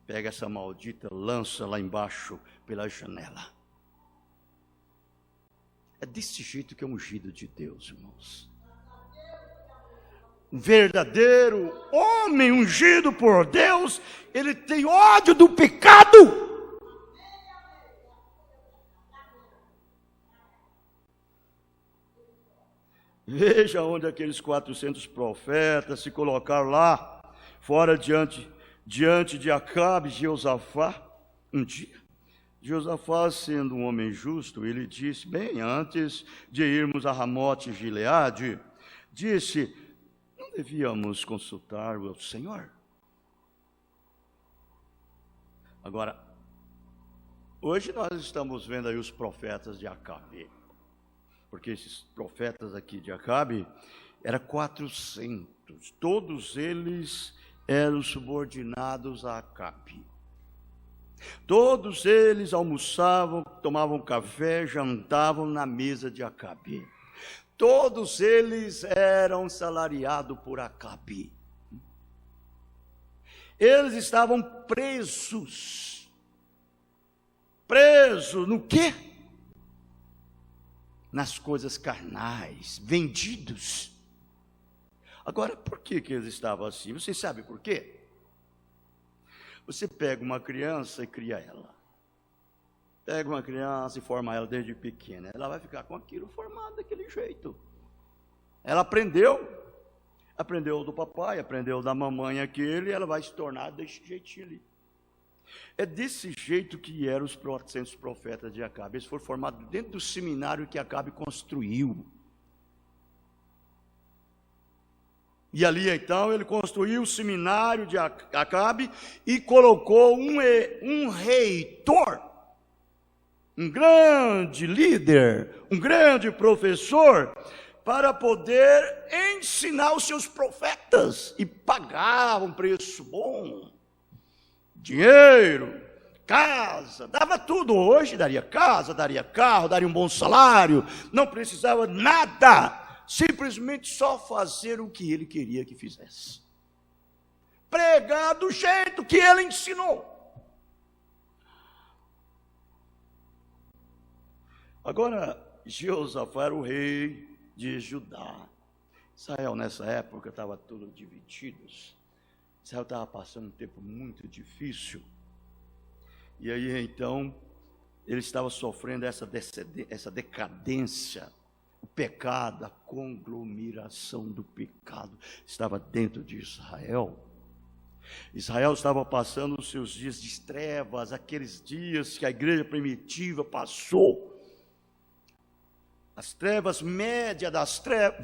Pega essa maldita, lança lá embaixo pela janela. É desse jeito que é ungido de Deus, irmãos. Um verdadeiro homem ungido por Deus, ele tem ódio do pecado. Veja onde aqueles 400 profetas se colocaram lá, fora diante de Acabe e Jeosafá. Um dia, Jeosafá, sendo um homem justo, ele disse, bem antes de irmos a Ramote e Gileade, disse: não devíamos consultar o Senhor? Agora, hoje nós estamos vendo aí os profetas de Acabe, porque esses profetas aqui de Acabe eram 400, todos eles eram subordinados a Acabe. Todos eles almoçavam, tomavam café, jantavam na mesa de Acabe. Todos eles eram salariados por Acabe. Eles estavam presos. Presos no quê? Nas coisas carnais, vendidos. Agora, por que eles estavam assim? Vocês sabem por quê? Você pega uma criança e cria ela. Pega uma criança e forma ela desde pequena. Ela vai ficar com aquilo formado daquele jeito. Ela aprendeu do papai, aprendeu da mamãe aquele, e ela vai se tornar desse jeitinho ali. É desse jeito que eram os 400 profetas de Acabe. Eles foram formados dentro do seminário que Acabe construiu. E ali então ele construiu o seminário de Acabe e colocou um reitor, um grande líder, um grande professor, para poder ensinar os seus profetas. E pagava um preço bom, dinheiro, casa, dava tudo. Hoje daria casa, daria carro, daria um bom salário, não precisava nada. Simplesmente só fazer o que ele queria que fizesse. Pregar do jeito que ele ensinou. Agora, Jeosafá era o rei de Judá. Israel nessa época estava tudo divididos. Israel estava passando um tempo muito difícil. E aí então, ele estava sofrendo essa decadência. O pecado, a conglomeração do pecado estava dentro de Israel. Israel estava passando os seus dias de trevas, aqueles dias que a igreja primitiva passou. As trevas médias das trevas,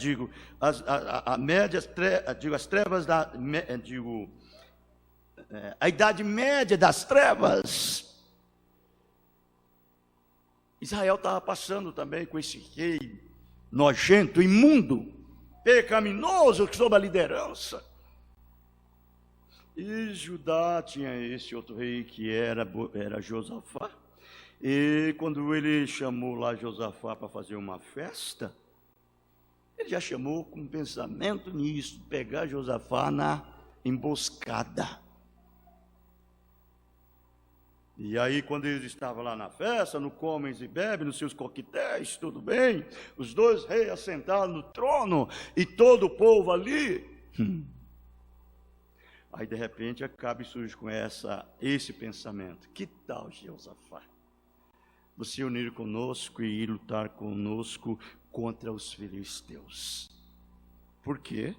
a idade média das trevas. Israel estava passando também com esse rei nojento, imundo, pecaminoso, sob a liderança. E Judá tinha esse outro rei que era Josafá. E quando ele chamou lá Josafá para fazer uma festa, ele já chamou com pensamento nisso, pegar Josafá na emboscada. E aí, quando eles estavam lá na festa, no comem e bebem, nos seus coquetéis, tudo bem, os dois reis assentados no trono, e todo o povo ali. Aí, de repente, Acabe surge com esse pensamento: que tal, Josafá, você unir conosco e ir lutar conosco contra os filisteus? Por quê?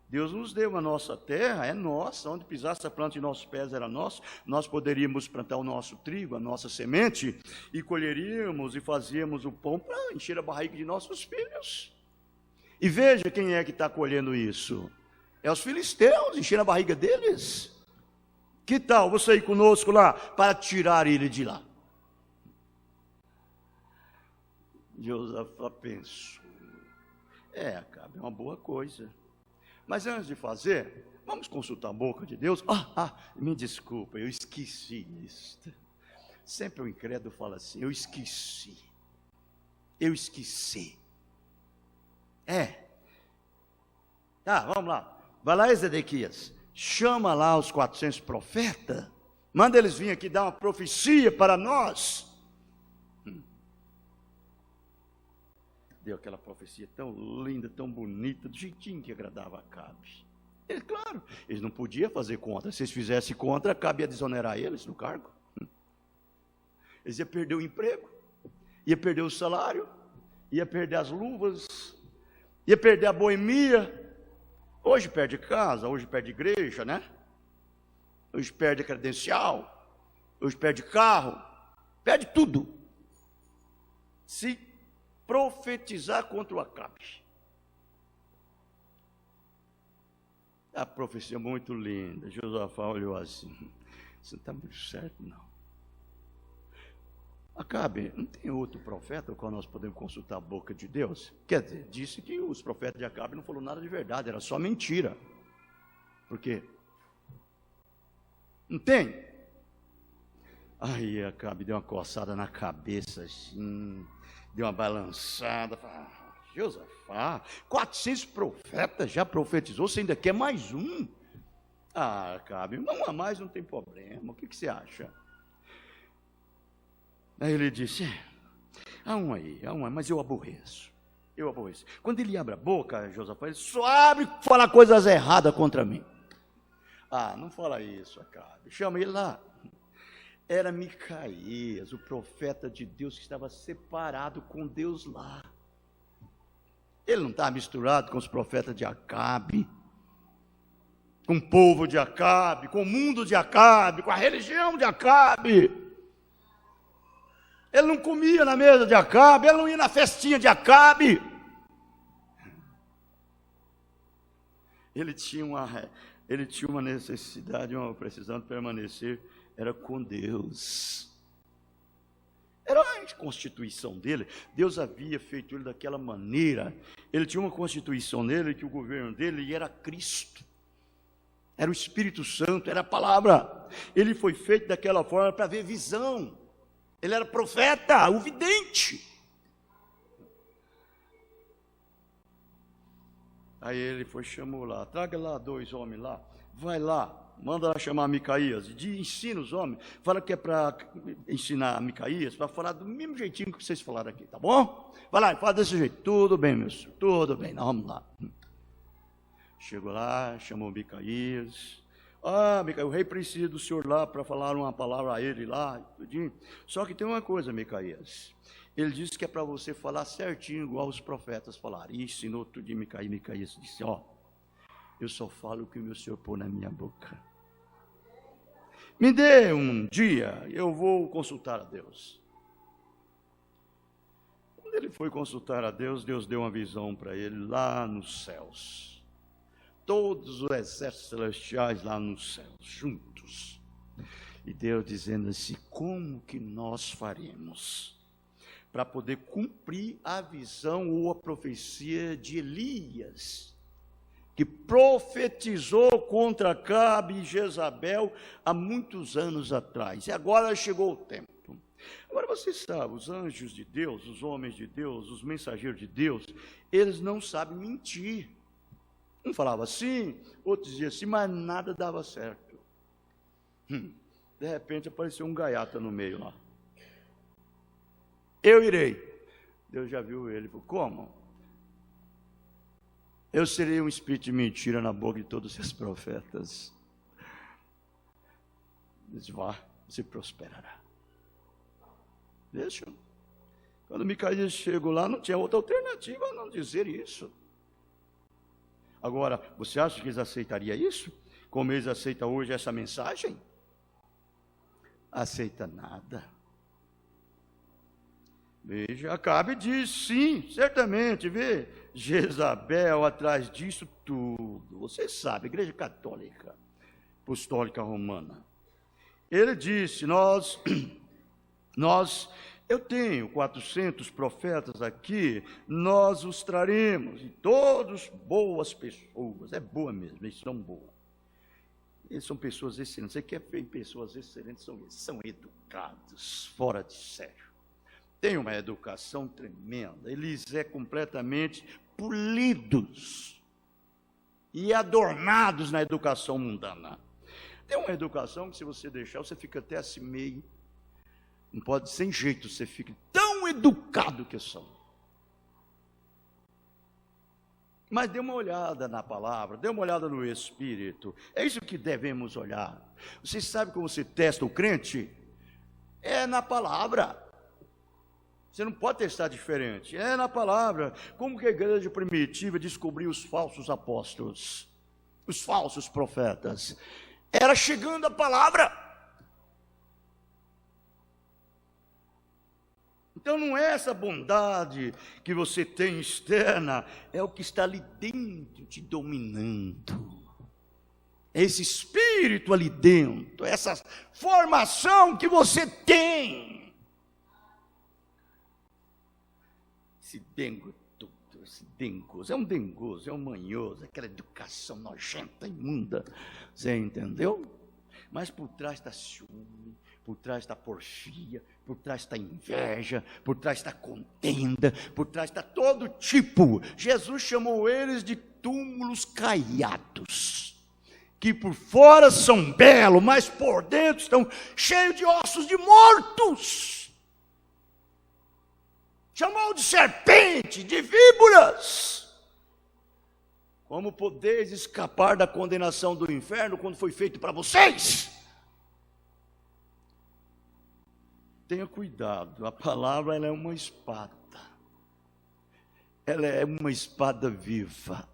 Deus nos deu a nossa terra, é nossa, onde pisasse a planta de nossos pés era nosso. Nós poderíamos plantar o nosso trigo, a nossa semente, e colheríamos e fazíamos o pão para encher a barriga de nossos filhos. E veja quem é que está colhendo isso: é os filisteus, enchendo a barriga deles. Que tal você ir conosco lá para tirar ele de lá? Josafá pensou: Acabe, é uma boa coisa. Mas antes de fazer, vamos consultar a boca de Deus. Me desculpa, eu esqueci isso. Sempre o incrédulo fala assim: eu esqueci. Tá, vamos lá. Vai lá, Ezequias, chama lá os 400 profetas, manda eles virem aqui dar uma profecia para nós. Deu aquela profecia tão linda, tão bonita, do jeitinho que agradava a Acabe. Claro, eles não podiam fazer contra. Se eles fizessem contra, Acabe ia desonerar eles do cargo. Eles iam perder o emprego, ia perder o salário, ia perder as luvas, ia perder a boemia. Hoje perde casa, hoje perde igreja, né? Hoje perde credencial, hoje perde carro, perde tudo. Se profetizar contra o Acabe. A profecia muito linda. Josafá olhou assim: isso não está muito certo, não. Acabe, não tem outro profeta com qual nós podemos consultar a boca de Deus? Quer dizer, disse que os profetas de Acabe não falaram nada de verdade, era só mentira. Por quê? Não tem? Aí Acabe deu uma coçada na cabeça assim, deu uma balançada. Josafá, 400 profetas já profetizou, você ainda quer mais um? Acabe, um a mais não tem problema, o que você acha? Aí ele disse: há um aí, mas eu aborreço. Quando ele abre a boca, Josafá, ele só abre e fala coisas erradas contra mim. Não fala isso, Acabe, chama ele lá. Era Micaías, o profeta de Deus, que estava separado com Deus lá. Ele não estava misturado com os profetas de Acabe, com o povo de Acabe, com o mundo de Acabe, com a religião de Acabe. Ele não comia na mesa de Acabe, ele não ia na festinha de Acabe. Ele tinha uma necessidade, uma precisão de permanecer, era com Deus. Era a constituição dele. Deus havia feito ele daquela maneira. Ele tinha uma constituição nele, que o governo dele era Cristo. Era o Espírito Santo, era a palavra. Ele foi feito daquela forma para ver visão. Ele era profeta, o vidente. Aí ele chamou lá, traga lá 2 homens lá, vai lá, manda lá chamar Micaías, ensina os homens, fala que é para ensinar Micaías, para falar do mesmo jeitinho que vocês falaram aqui, tá bom? Vai lá, fala desse jeito. Tudo bem, meu senhor, tudo bem, vamos lá. Chegou lá, chamou Micaías. Micaías, o rei precisa do senhor lá para falar uma palavra a ele lá, tudinho. Só que tem uma coisa, Micaías, ele disse que é para você falar certinho, igual os profetas falaram. E ensinou tudo de Micaías. Micaías disse: eu só falo o que o meu senhor pôr na minha boca. Me dê um dia, eu vou consultar a Deus. Quando ele foi consultar a Deus, Deus deu uma visão para ele lá nos céus. Todos os exércitos celestiais lá nos céus, juntos. E Deus dizendo assim: como que nós faremos para poder cumprir a visão ou a profecia de Elias, que profetizou contra Acabe e Jezabel há muitos anos atrás? E agora chegou o tempo. Agora você sabe, os anjos de Deus, os homens de Deus, os mensageiros de Deus, eles não sabem mentir. Um falava assim, outro dizia assim, mas nada dava certo. De repente apareceu um gaiata no meio lá. Eu irei. Deus já viu ele. Falou: como? Eu serei um espírito de mentira na boca de todos esses profetas. Diz: vá, você prosperará. Deixa. Quando Micaías chegou lá, não tinha outra alternativa a não dizer isso. Agora, você acha que eles aceitariam isso? Como eles aceitam hoje essa mensagem? Aceita nada. Veja, Acabe diz: sim, certamente, vê, Jezabel atrás disso tudo. Você sabe, Igreja Católica, Apostólica Romana. Ele disse: eu tenho 400 profetas aqui, nós os traremos, e todos boas pessoas, é boa mesmo, eles são boas. Eles são pessoas excelentes. Você quer ver pessoas excelentes? São educados, fora de sério. Tem uma educação tremenda, eles completamente polidos. e adornados na educação mundana. Tem uma educação que, se você deixar, você fica até assim meio, não pode, sem jeito, você fica tão educado que são. Mas dê uma olhada na palavra, dê uma olhada no Espírito. É isso que devemos olhar. Você sabe como você testa o crente? É na palavra. Você não pode testar diferente. É na palavra. Como que a igreja primitiva descobriu os falsos apóstolos, os falsos profetas? Era chegando a palavra. Então não é essa bondade que você tem externa, é o que está ali dentro te dominando. É esse espírito ali dentro, essa formação que você tem. Esse dengo tudo, esse dengoso, é um manhoso, aquela educação nojenta, imunda. Você entendeu? Mas por trás está ciúme, por trás está porfia, por trás está inveja, por trás está contenda, por trás está todo tipo. Jesus chamou eles de túmulos caiados, que por fora são belos, mas por dentro estão cheios de ossos de mortos. Chamou de serpente, de víboras. Como podeis escapar da condenação do inferno quando foi feito para vocês? Tenha cuidado, a palavra ela é uma espada. Ela é uma espada viva.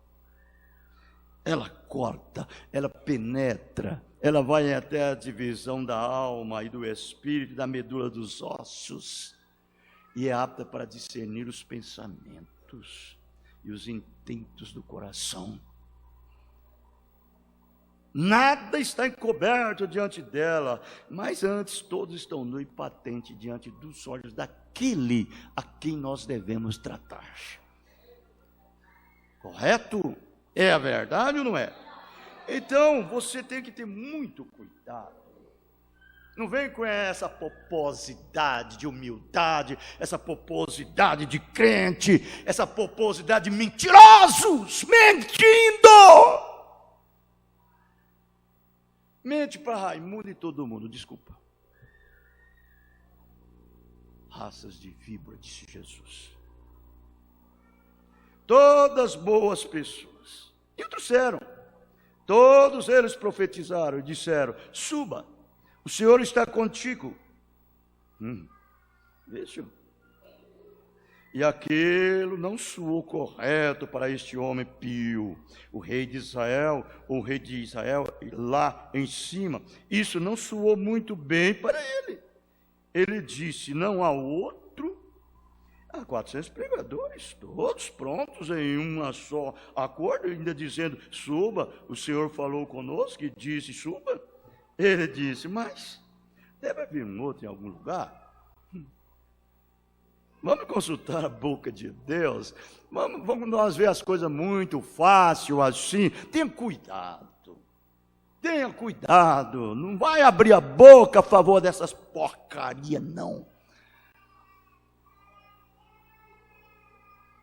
Ela corta, ela penetra, ela vai até a divisão da alma e do espírito, da medula dos ossos, e é apta para discernir os pensamentos e os intentos do coração. Nada está encoberto diante dela, mas antes todos estão nu e patente diante dos olhos daquele a quem nós devemos tratar. Correto? É a verdade ou não é? Então, você tem que ter muito cuidado. Não vem com essa pomposidade de humildade, essa pomposidade de crente, essa pomposidade de mentirosos, mentindo. Mente para Raimundo e todo mundo, desculpa. Raças de víbora, disse Jesus. Todas boas pessoas. E o trouxeram. Todos eles profetizaram e disseram: suba, o Senhor está contigo. Veja. E aquilo não soou correto para este homem pio, o rei de Israel, lá em cima. Isso não soou muito bem para ele. Ele disse: não há outro. Há 400 pregadores, todos prontos em uma só acordo, ainda dizendo: suba, o Senhor falou conosco e disse: suba. Ele disse: mas deve haver um outro em algum lugar. Vamos consultar a boca de Deus. Vamos nós ver as coisas muito fácil assim. Tenha cuidado. Tenha cuidado. Não vai abrir a boca a favor dessas porcarias, não.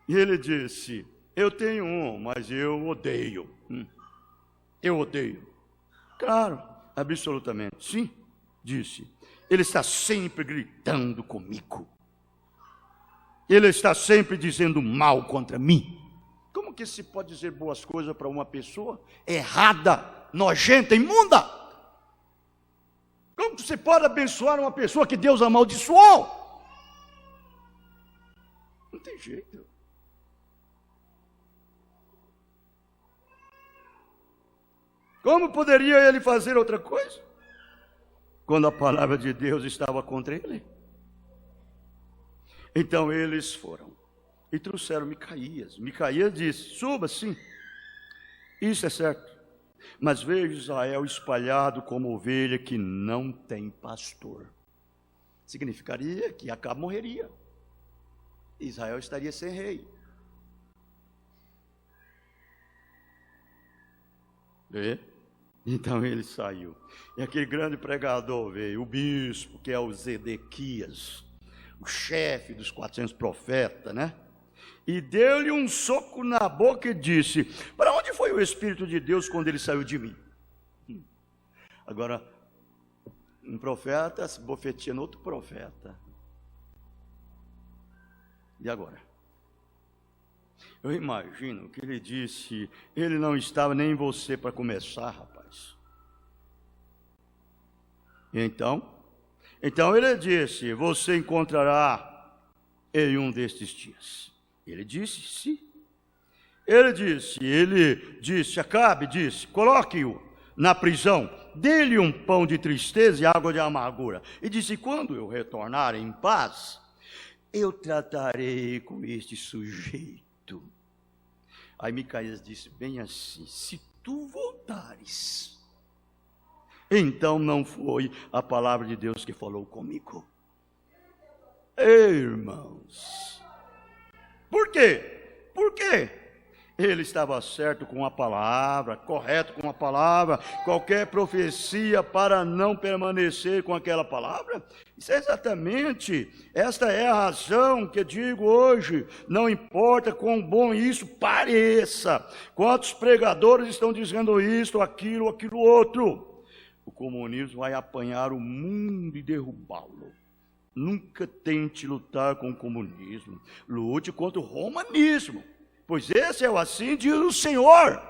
E ele disse: eu tenho um, mas eu odeio. Eu odeio. Claro, absolutamente. Sim, disse. Ele está sempre gritando comigo. Ele está sempre dizendo mal contra mim. Como que se pode dizer boas coisas para uma pessoa errada, nojenta, imunda? Como que você pode abençoar uma pessoa que Deus amaldiçoou? Não tem jeito. Como poderia ele fazer outra coisa? Quando a palavra de Deus estava contra ele. Então eles foram e trouxeram Micaías. Micaías disse: suba sim, isso é certo, mas vejo Israel espalhado como ovelha que não tem pastor. Significaria que Acabe morreria, Israel estaria sem rei. Então ele saiu, e aquele grande pregador veio, o bispo, que é o Zedequias, o chefe dos 400 profetas, né? E deu-lhe um soco na boca e disse: para onde foi o Espírito de Deus quando ele saiu de mim. Agora, um profeta se bofeteia no outro profeta. E agora? Eu imagino que ele disse, ele não estava nem em você para começar, rapaz. Então ele disse, você encontrará em um destes dias. Ele disse, sim. Ele disse, Acabe disse, coloque-o na prisão, dê-lhe um pão de tristeza e água de amargura. E disse, quando eu retornar em paz, eu tratarei com este sujeito. Aí Micaías disse bem assim, se tu voltares, então não foi a palavra de Deus que falou comigo. Irmãos, por quê? Por quê? Ele estava certo com a palavra, correto com a palavra, qualquer profecia para não permanecer com aquela palavra. Isso é exatamente, esta é a razão que digo hoje, não importa quão bom isso pareça, quantos pregadores estão dizendo isto, aquilo outro, o comunismo vai apanhar o mundo e derrubá-lo. Nunca tente lutar com o comunismo, lute contra o romanismo. Pois esse é o assim diz o Senhor.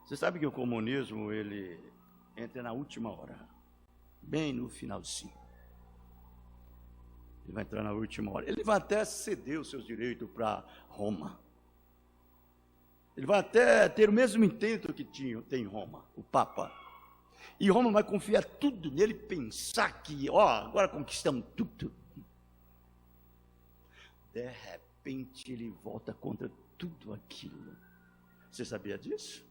Você sabe que o comunismo, ele entra na última hora, bem no finalzinho. Ele vai entrar na última hora. Ele vai até ceder os seus direitos para Roma. Ele vai até ter o mesmo intento que tem Roma, o Papa. E Roma vai confiar tudo nele, pensar que, agora conquistamos tudo. De repente ele volta contra tudo aquilo. Você sabia disso?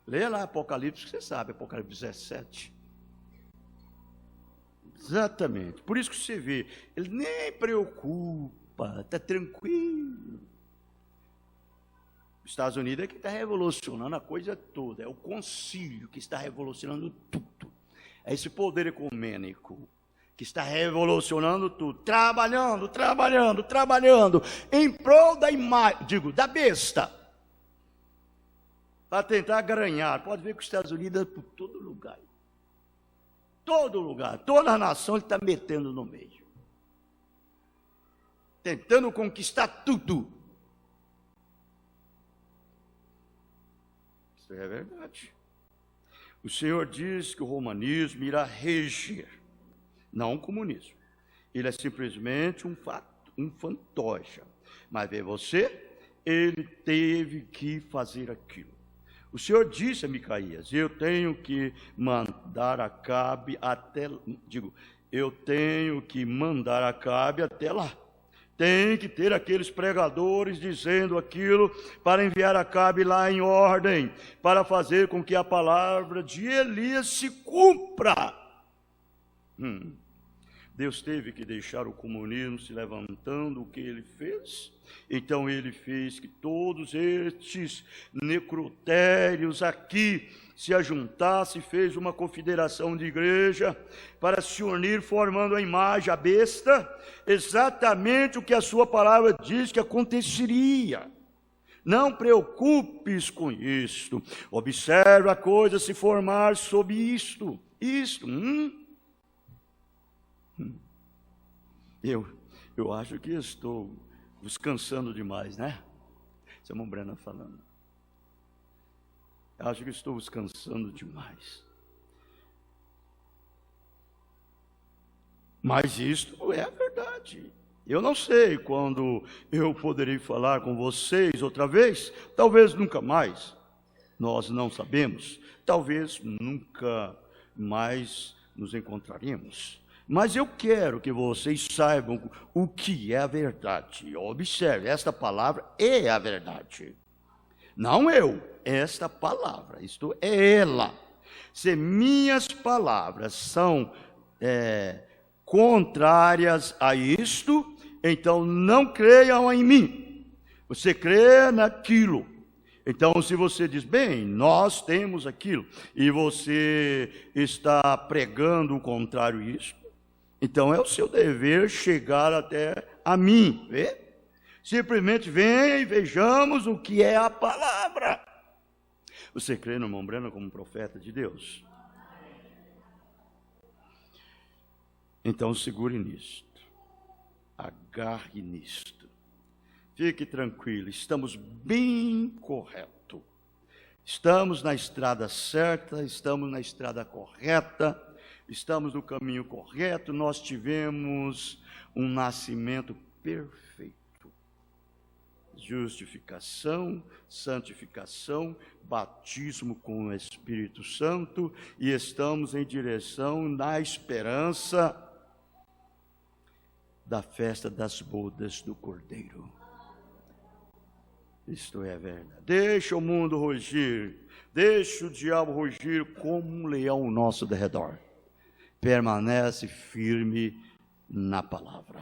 Leia lá Apocalipse, que você sabe, Apocalipse 17. Exatamente. Por isso que você vê, ele nem preocupa, está tranquilo. Os Estados Unidos é que está revolucionando a coisa toda, é o concílio que está revolucionando tudo. É esse poder ecumênico que está revolucionando tudo, trabalhando, em prol da imagem, da besta, para tentar ganhar. Pode ver que os Estados Unidos é por todo lugar, toda a nação ele está metendo no meio, tentando conquistar tudo. Isso é verdade. O Senhor diz que o romanismo irá regir, não o comunismo. Ele é simplesmente um fantoche. Mas vê você, ele teve que fazer aquilo. O Senhor disse a Micaías, eu tenho que mandar Acabe até lá. Tem que ter aqueles pregadores dizendo aquilo para enviar Acabe lá em ordem, para fazer com que a palavra de Elias se cumpra. Deus teve que deixar o comunismo se levantando, o que ele fez? Então ele fez que todos estes necrotérios aqui se ajuntassem, fez uma confederação de igreja para se unir, formando a imagem, a besta, exatamente o que a sua palavra diz que aconteceria. Não preocupes com isto, observe a coisa se formar sob isto. Eu acho que estou descansando demais, né? Seu irmão Breno falando. Eu acho que estou descansando demais. Mas isto é a verdade. Eu não sei quando eu poderei falar com vocês outra vez. Talvez nunca mais. Nós não sabemos. Talvez nunca mais nos encontraremos. Mas eu quero que vocês saibam o que é a verdade. Observe, esta palavra é a verdade. Não eu, esta palavra, isto é ela. Se minhas palavras são contrárias a isto, então não creiam em mim. Você crê naquilo. Então, se você diz, bem, nós temos aquilo, e você está pregando o contrário a isso, então é o seu dever chegar até a mim. Vê? Simplesmente venha e vejamos o que é a palavra. Você crê no irmão Breno como profeta de Deus? Então segure nisto. Agarre nisto. Fique tranquilo, estamos bem correto. Estamos na estrada certa, estamos na estrada correta, estamos no caminho correto. Nós tivemos um nascimento perfeito. Justificação, santificação, batismo com o Espírito Santo, e estamos em direção na esperança da festa das bodas do Cordeiro. Isto é verdade. Deixa o mundo rugir, deixa o diabo rugir como um leão ao nosso derredor. Permanece firme na palavra.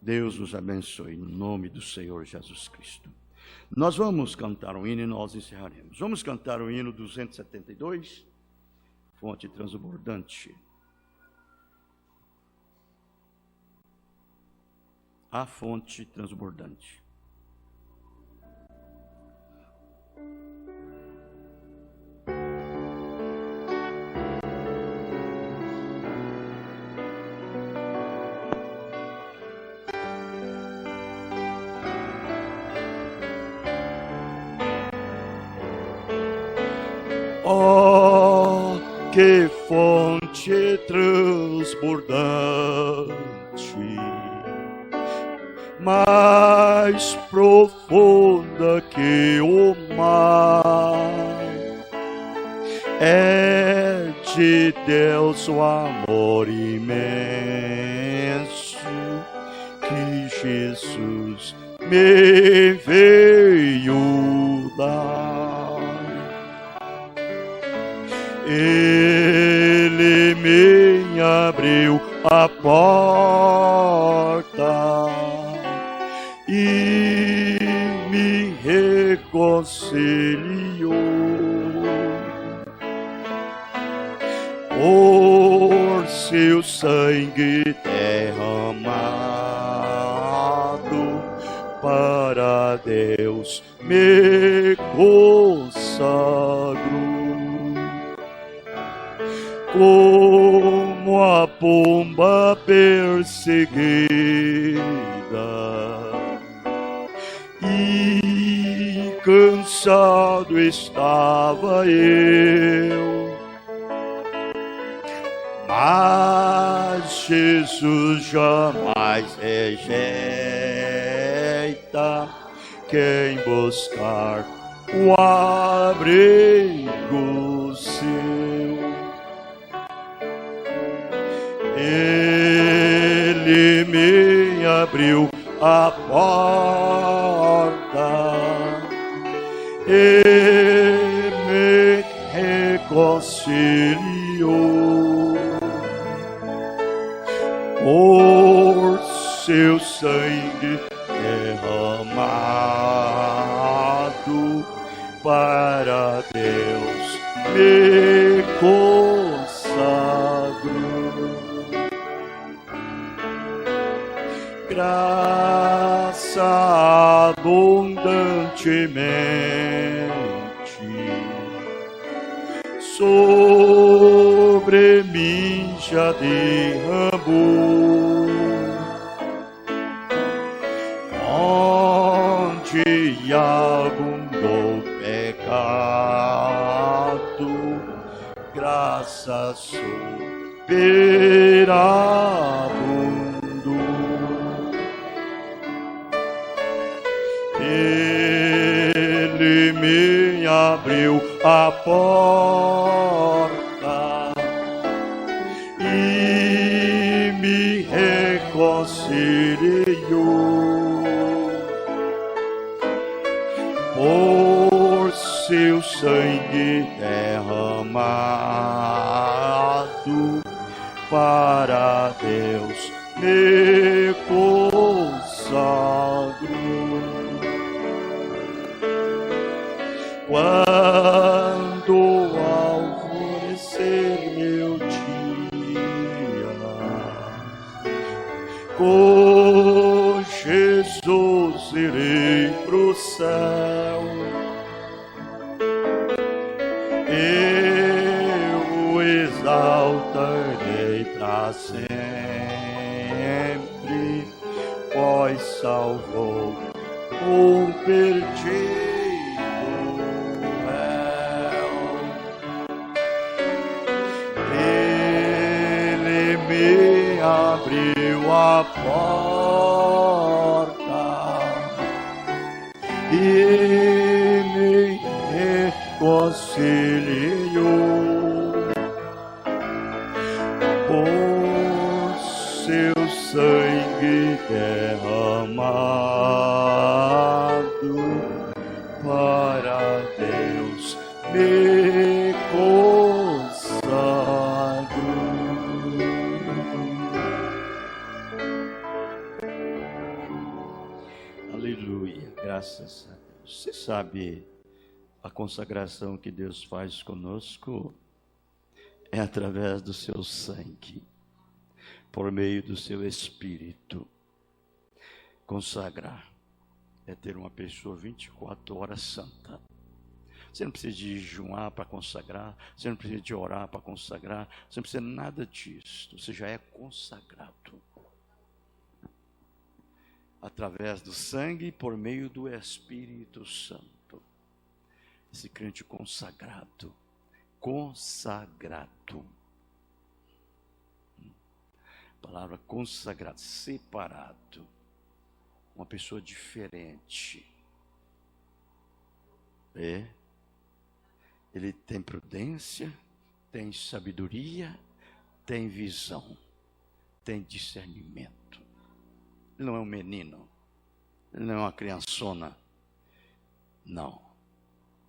Deus nos abençoe, no nome do Senhor Jesus Cristo. Nós vamos cantar um hino e nós encerraremos. Vamos cantar o hino 272, Fonte Transbordante. A fonte transbordante. Oh, que fonte transbordante, mais profunda que o mar, é de Deus o amor imenso que Jesus me veio dar. Ele me abriu a porta e me reconciliou. Por seu sangue derramado, para Deus me consagro. Como a pomba perseguida e cansado estava eu, mas Jesus jamais rejeita quem buscar o abrigo seu. Ele me abriu a porta e me reconciliou. Por seu sangue derramado, para Deus me consagro. Graça abundantemente sobre mim já derramou, onde abundou pecado, graça superabundou. Ele me abriu a porta e me reconciliou. Por seu sangue derramado, para Deus me consagro. Quando alvorecer meu dia, Jesus, irei pro céu. Eu exaltarei pra sempre, pois salvou o perdido. Me abriu a porta e me reconciliou. Por seu sangue derramado, para Deus me consagro. Aleluia, graças a Deus. Você sabe, a consagração que Deus faz conosco é através do seu sangue, por meio do seu Espírito. Consagrar é ter uma pessoa 24 horas santa. Você não precisa de jejuar para consagrar, você não precisa de orar para consagrar, você não precisa de nada disso, você já é consagrado. Através do sangue, por meio do Espírito Santo. Esse crente consagrado. Consagrado. Palavra consagrado, separado. Uma pessoa diferente. Ele tem prudência, tem sabedoria, tem visão, tem discernimento. Ele não é um menino, ele não é uma criançona. Não,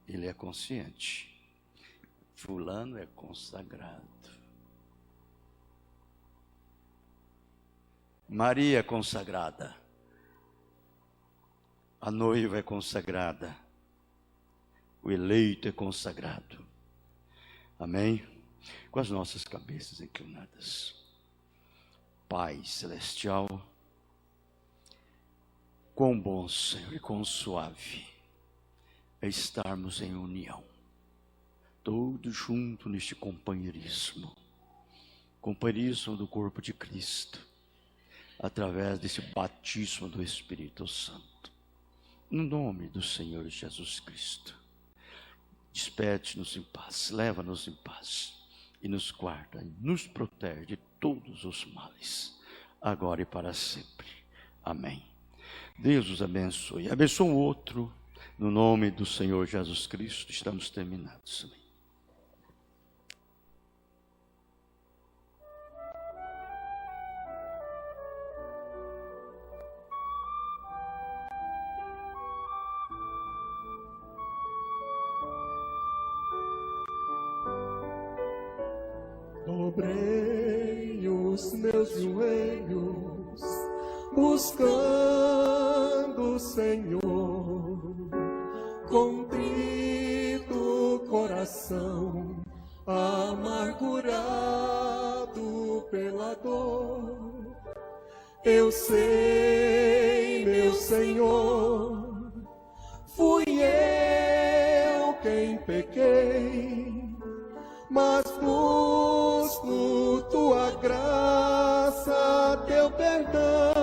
ele é consciente. Fulano é consagrado. Maria é consagrada. A noiva é consagrada. O eleito é consagrado. Amém? Com as nossas cabeças inclinadas. Pai celestial, quão bom, Senhor, e quão suave é estarmos em união, todos juntos neste companheirismo do corpo de Cristo, através desse batismo do Espírito Santo. No nome do Senhor Jesus Cristo, despede-nos em paz, leva-nos em paz e nos guarda e nos protege de todos os males, agora e para sempre. Amém. Deus os abençoe. Abençoe o outro, no nome do Senhor Jesus Cristo. Estamos terminados. Amém. Dobrei os meus joelhos, buscando o Senhor, contrito coração, amargurado pela dor. Eu sei, meu Senhor, fui eu quem pequei, mas busco tua graça, teu perdão.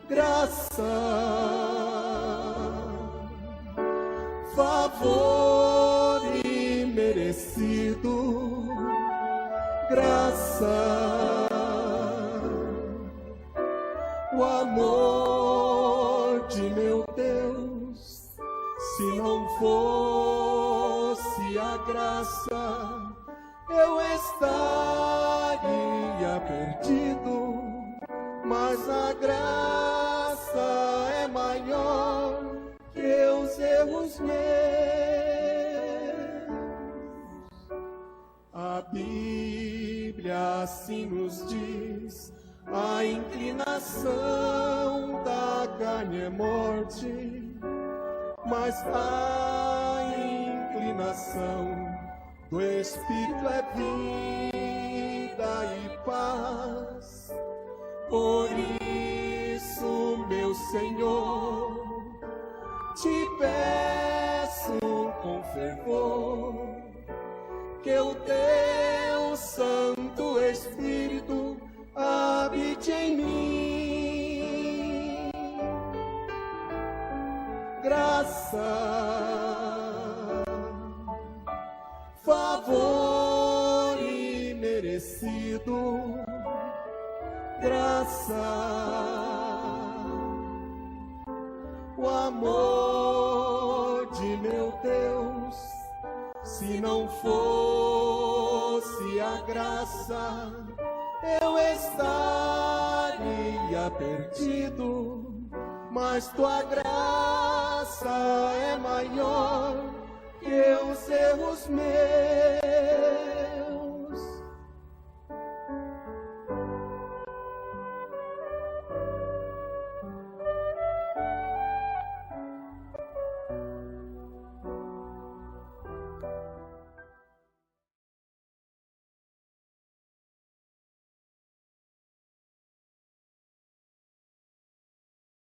Graça, favor imerecido. Graça, o amor de meu Deus. Se não fosse a graça, eu estaria perdido, mas a graça é maior que os erros meus. A Bíblia assim nos diz: a inclinação da carne é morte, mas a inclinação do Espírito é vida e paz. Por Senhor, te peço com fervor que o teu Santo Espírito habite em mim. Graça, favor imerecido, graça, o amor de meu Deus, se não fosse a graça, eu estaria perdido, mas tua graça é maior que os erros meus.